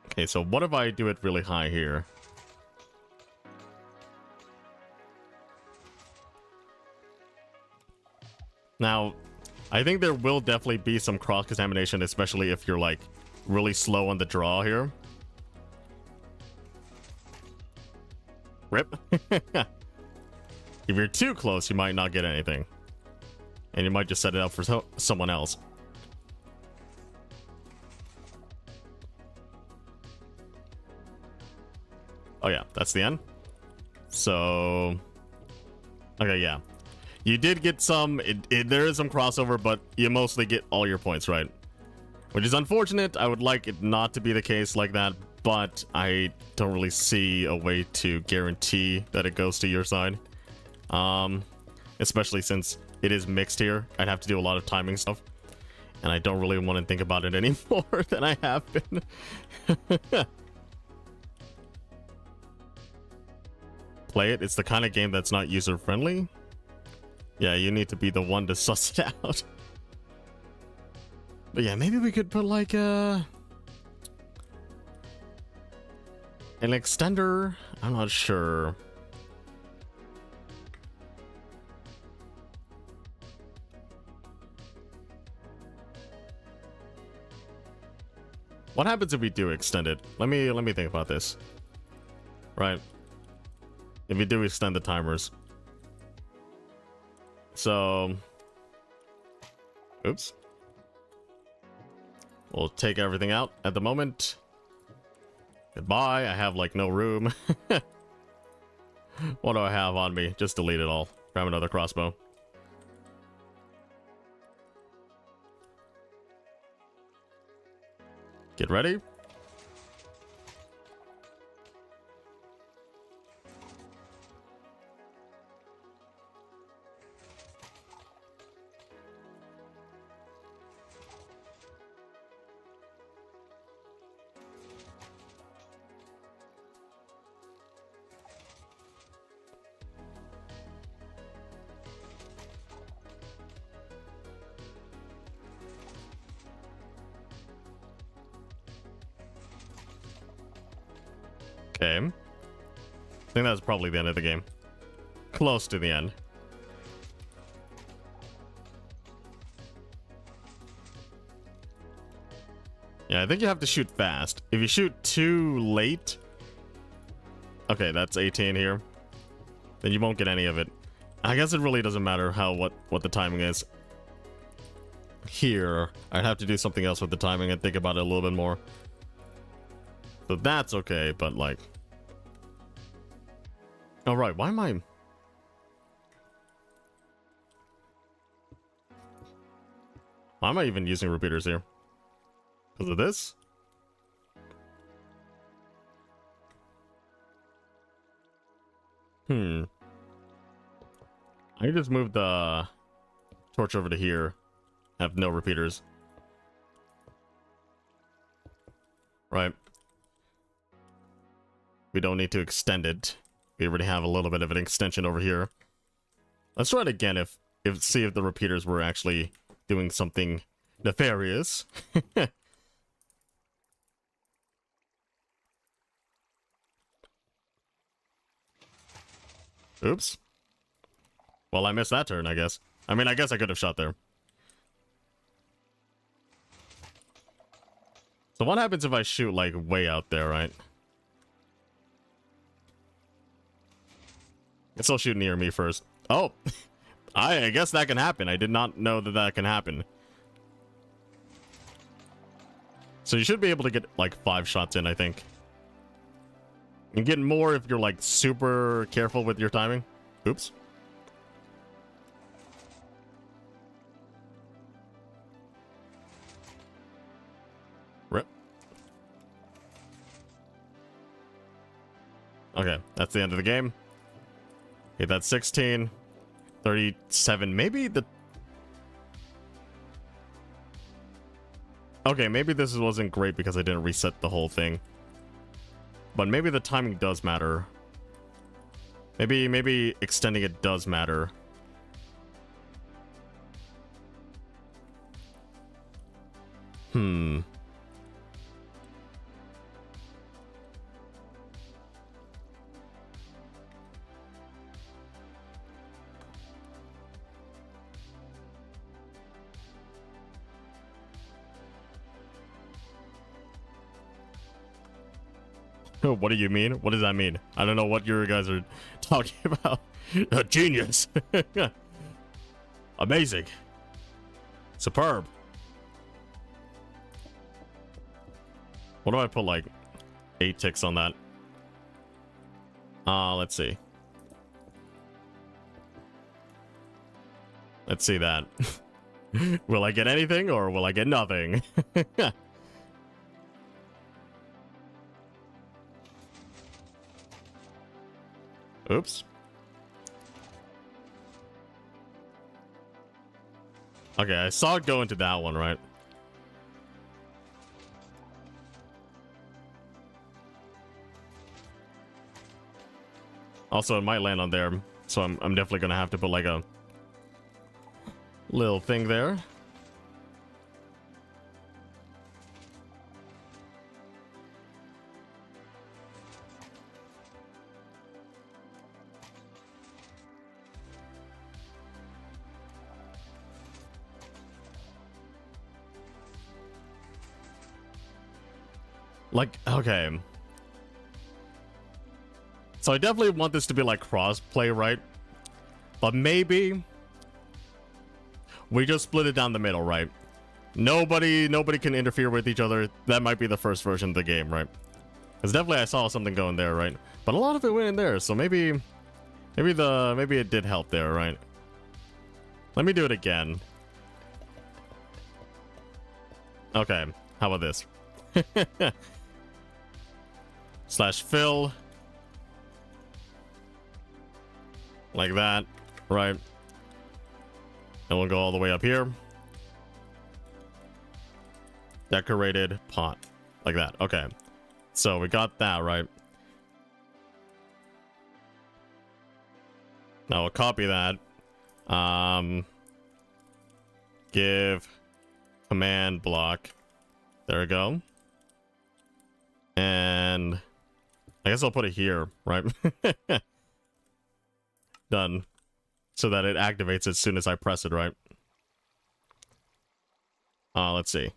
Okay, so what if I do it really high here? Now, I think there will definitely be some cross-contamination, especially if you're, like, really slow on the draw here. Rip. If you're too close, you might not get anything. And you might just set it up for someone else. Oh yeah, that's the end. So, okay, yeah. You did get some, there is some crossover, but you mostly get all your points, right? Which is unfortunate. I would like it not to be the case like that, but I don't really see a way to guarantee that it goes to your side. Especially since it is mixed here. I'd have to do a lot of timing stuff. And I don't really want to think about it any more than I have been. Play it. It's the kind of game that's not user-friendly. Yeah, you need to be the one to suss it out. But yeah, maybe we could put like an extender. I'm not sure. What happens if we do extend it? Let me think about this. Right. If we do extend the timers. So, oops. We'll take everything out at the moment. Goodbye. I have like no room. What do I have on me? Just delete it all. Grab another crossbow. Get ready. Okay. I think that's probably the end of the game. Close to the end. Yeah, I think you have to shoot fast. If you shoot too late... Okay, that's 18 here. Then you won't get any of it. I guess it really doesn't matter what the timing is. Here, I'd have to do something else with the timing and think about it a little bit more. So that's okay, but like... Oh, right, why am I... Why am I even using repeaters here? Because of this? I can just move the torch over to here. Have no repeaters. Right. We don't need to extend it. We already have a little bit of an extension over here. Let's try it again if see if the repeaters were actually doing something nefarious. Oops. Well, I missed that turn, I guess. I mean, I guess I could have shot there. So what happens if I shoot, like, way out there, right? It's still shoot near me first. Oh! I guess that can happen. I did not know that that can happen. So you should be able to get, like, 5 shots in, I think. You can get more if you're, like, super careful with your timing. Oops. Rip. Okay, that's the end of the game. Okay, that's 16. 37. Maybe the... Okay, maybe this wasn't great because I didn't reset the whole thing. But maybe the timing does matter. Maybe extending it does matter. What do you mean? What does that mean? I don't know what you guys are talking about. A genius. Amazing. Superb. What do I put, like 8 ticks on that? Let's see. Let's see that. Will I get anything or will I get nothing? Oops. Okay, I saw it go into that one, right? Also, it might land on there, so I'm definitely gonna have to put like a little thing there. Like, okay. So I definitely want this to be like cross-play, right? But maybe we just split it down the middle, right? Nobody can interfere with each other. That might be the first version of the game, right? Because definitely I saw something going there, right? But a lot of it went in there, so maybe it did help there, right? Let me do it again. Okay, how about this? Slash fill. Like that, right? And we'll go all the way up here. Decorated pot. Like that. Okay. So we got that, right? Now we'll copy that. Give command block. There we go. And I guess I'll put it here, right? Done. So that it activates as soon as I press it, right? Let's see.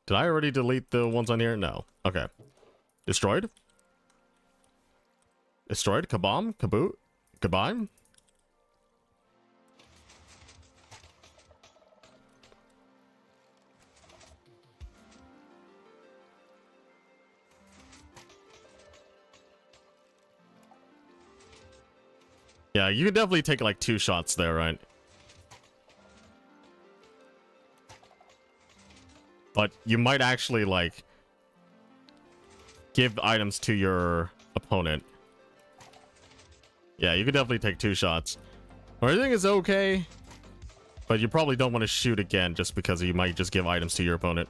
Did I already delete the ones on here? No. Okay. Destroyed? Destroyed? Kabam? Kaboot? Goodbye? Yeah, you could definitely take like 2 shots there, right? But you might actually like give items to your opponent. Yeah, you could definitely take 2 shots. Everything is okay, but you probably don't want to shoot again just because you might just give items to your opponent.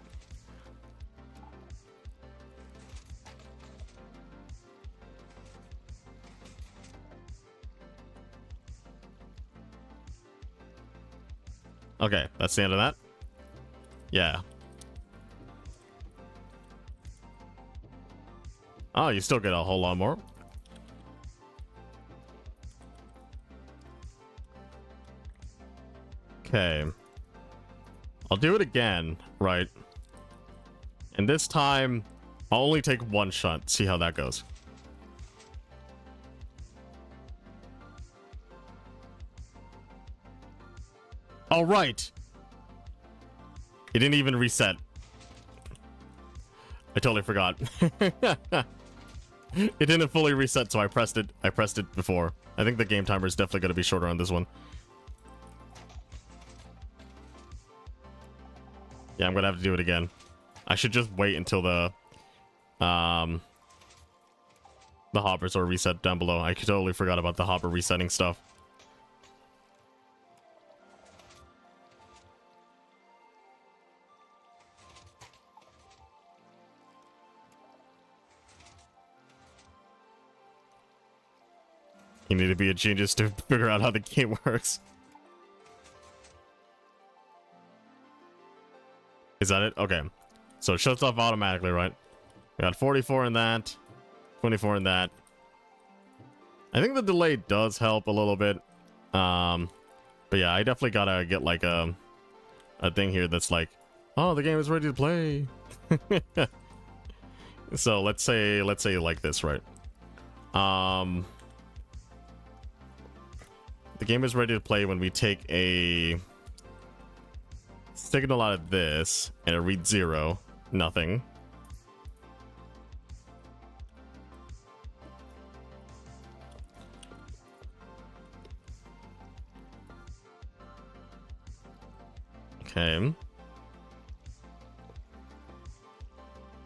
Okay, that's the end of that. Yeah. Oh, you still get a whole lot more. Okay. I'll do it again, right? And this time, I'll only take 1 shot. See how that goes. All right. It didn't even reset. I totally forgot. It didn't fully reset, so I pressed it. I pressed it before. I think the game timer is definitely going to be shorter on this one. Yeah, I'm going to have to do it again. I should just wait until the hoppers are reset down below. I totally forgot about the hopper resetting stuff. You need to be a genius to figure out how the game works. Is that it? Okay. So it shuts off automatically, right? We got 44 in that, 24 in that. I think the delay does help a little bit. But yeah, I definitely gotta get like a thing here that's like, oh, the game is ready to play. So let's say like this, right? The game is ready to play when we take a signal out of this and it reads 0, nothing. Okay.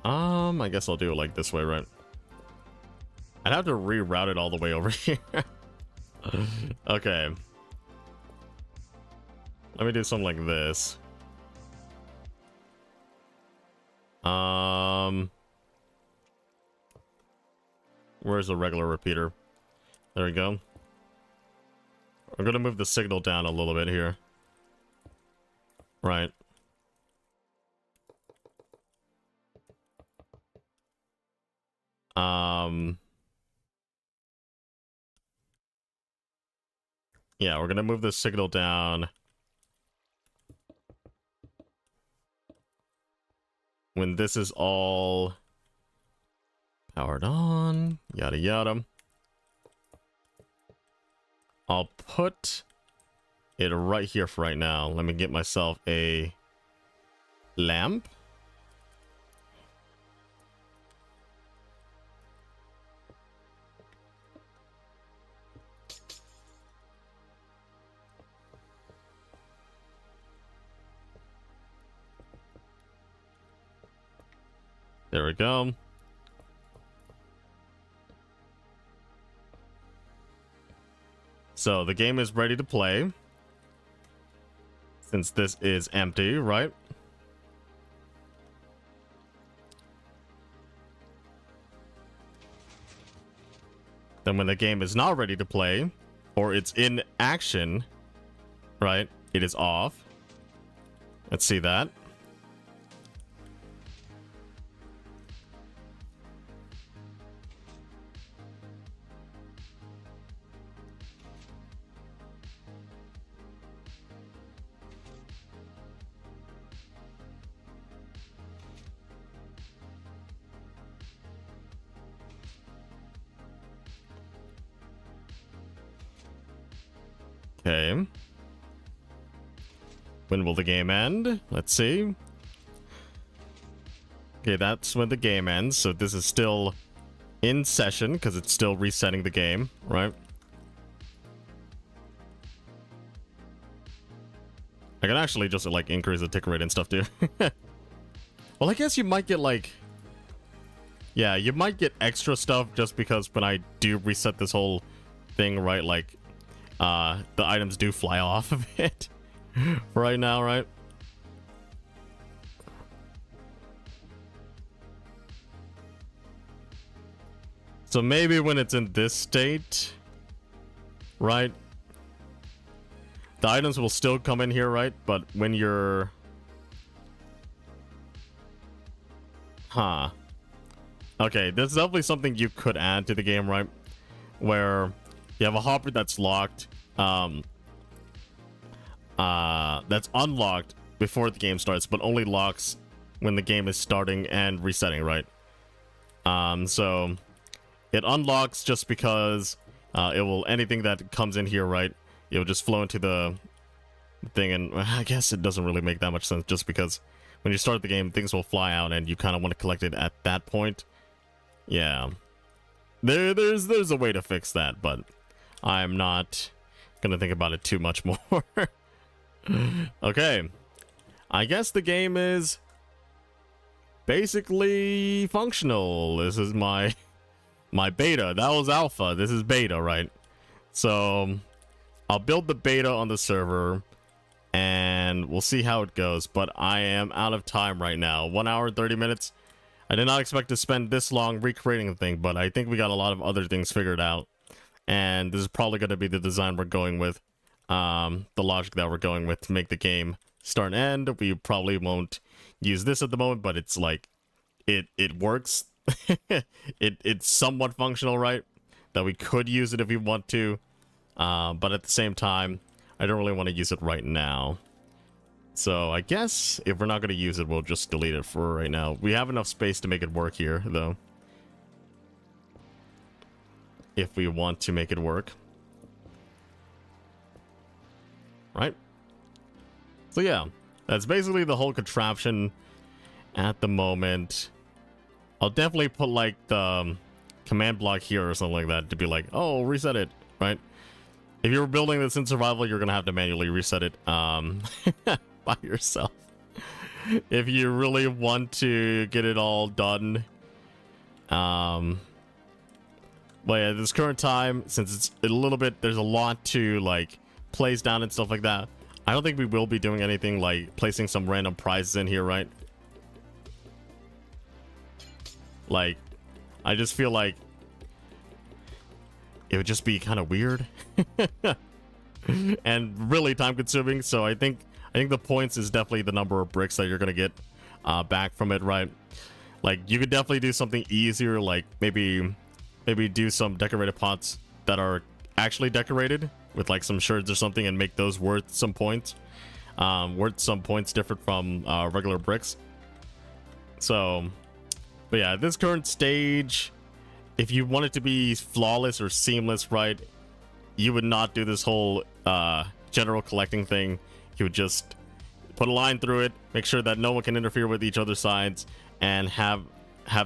I guess I'll do it like this way, right? I'd have to reroute it all the way over here. Okay. Let me do something like this. Where's the regular repeater? There we go. I'm gonna move the signal down a little bit here. Right. Yeah, we're gonna move the signal down when this is all powered on, yada yada. I'll put it right here for right now. Let me get myself a lamp. There we go. So the game is ready to play. Since this is empty, right? Then when the game is not ready to play, or it's in action, right? It is off. Let's see that. Okay. When will the game end? Let's see. Okay, that's when the game ends. So this is still in session because it's still resetting the game, right? I can actually just like increase the tick rate and stuff too. Well, I guess you might get like... Yeah, you might get extra stuff just because when I do reset this whole thing, right, like... the items do fly off of it right now, right? So maybe when it's in this state, right? The items will still come in here, right? But when you're... Huh. Okay, there's definitely something you could add to the game, right? Where... You have a hopper that's locked, that's unlocked before the game starts, but only locks when the game is starting and resetting, right? So it unlocks just because it will, anything that comes in here, right? It'll just flow into the thing, and I guess it doesn't really make that much sense just because when you start the game, things will fly out and you kind of want to collect it at that point. Yeah. There's a way to fix that, but I'm not gonna think about it too much more. Okay. I guess the game is basically functional. This is my beta. That was alpha. This is beta, right? So I'll build the beta on the server and we'll see how it goes. But I am out of time right now. 1 hour and 30 minutes. I did not expect to spend this long recreating the thing, but I think we got a lot of other things figured out. And this is probably going to be the design we're going with, the logic that we're going with to make the game start and end. We probably won't use this at the moment, but it's like, it works. It's somewhat functional, right? That we could use it if we want to, but at the same time, I don't really want to use it right now. So I guess if we're not going to use it, we'll just delete it for right now. We have enough space to make it work here, though. If we want to make it work. Right? So yeah, that's basically the whole contraption at the moment. I'll definitely put like the command block here or something like that to be like, oh, reset it, right? If you're building this in survival, you're gonna have to manually reset it. by yourself. If you really want to get it all done. But yeah, this current time, since it's a little bit, there's a lot to like place down and stuff like that. I don't think we will be doing anything like placing some random prizes in here, right? Like, I just feel like it would just be kind of weird and really time consuming. So I think the points is definitely the number of bricks that you're gonna get back from it, right? Like, you could definitely do something easier, like maybe do some decorated pots that are actually decorated with like some shards or something, and make those worth some points. Worth some points different from regular bricks. So, but yeah, this current stage, if you want it to be flawless or seamless, right, you would not do this whole general collecting thing. You would just put a line through it, make sure that no one can interfere with each other's sides, and have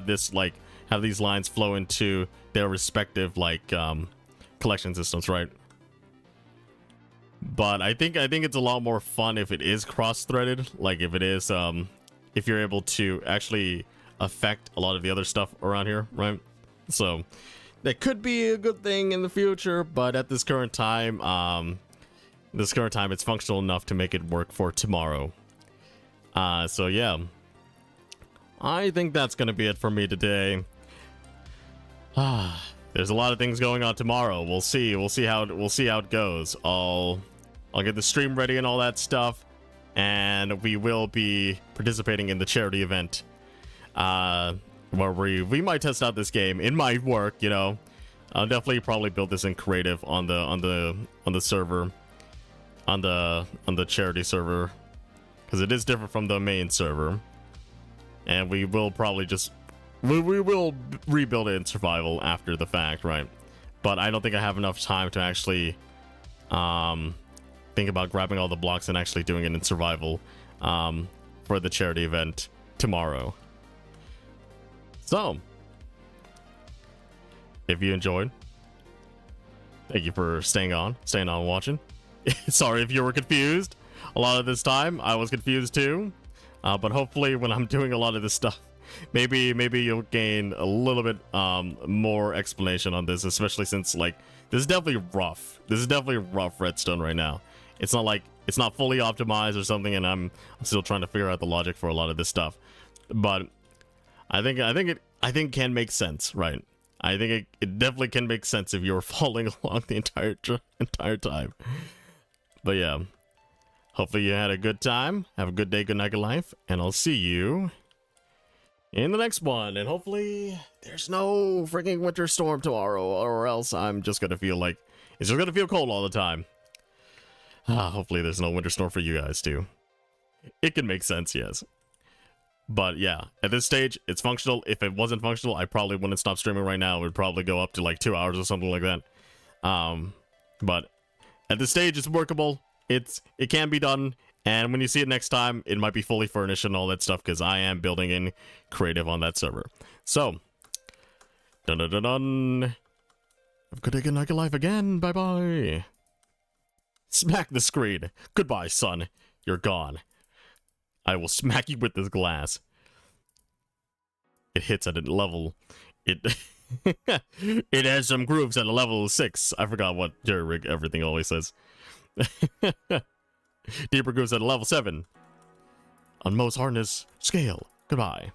this like have these lines flow into their respective like collection systems, right? But I think it's a lot more fun if it is cross-threaded, like if it is if you're able to actually affect a lot of the other stuff around here, right? So that could be a good thing in the future, but at this current time it's functional enough to make it work for tomorrow. So yeah, I think that's gonna be it for me today. There's a lot of things going on tomorrow. We'll see how it goes. I'll get the stream ready and all that stuff, and we will be participating in the charity event, where we might test out this game. It might work, you know. I'll definitely probably build this in creative on the server, on the charity server, because it is different from the main server, and we will probably just we will rebuild it in survival after the fact, right? But I don't think I have enough time to actually think about grabbing all the blocks and actually doing it in survival for the charity event tomorrow. So, if you enjoyed, thank you for staying on watching. Sorry if you were confused. A lot of this time I was confused too, but hopefully when I'm doing a lot of this stuff, maybe you'll gain a little bit more explanation on this, especially since like this is definitely rough. This is definitely rough redstone right now. It's not like it's not fully optimized or something, and I'm still trying to figure out the logic for a lot of this stuff. But I think it can make sense, right? I think it definitely can make sense if you're following along the entire time. But yeah, hopefully you had a good time. Have a good day, good night, good life, and I'll see you in the next one. And hopefully there's no freaking winter storm tomorrow, or else I'm just gonna feel like it's just gonna feel cold all the time. Hopefully there's no winter storm for you guys too. It can make sense, yes. But yeah, at this stage, it's functional. If it wasn't functional, I probably wouldn't stop streaming right now. It would probably go up to like 2 hours or something like that. But at this stage, it's workable. It can be done. And when you see it next time, it might be fully furnished and all that stuff, because I am building in creative on that server. So, dun dun dun dun. Have a good day, good night, good life again. Bye bye. Smack the screen. Goodbye, son. You're gone. I will smack you with this glass. It hits at a level. It has some grooves at a level 6. I forgot what Jerry Rig everything always says. Deeper grooves at a level 7. On most hardness scale. Goodbye.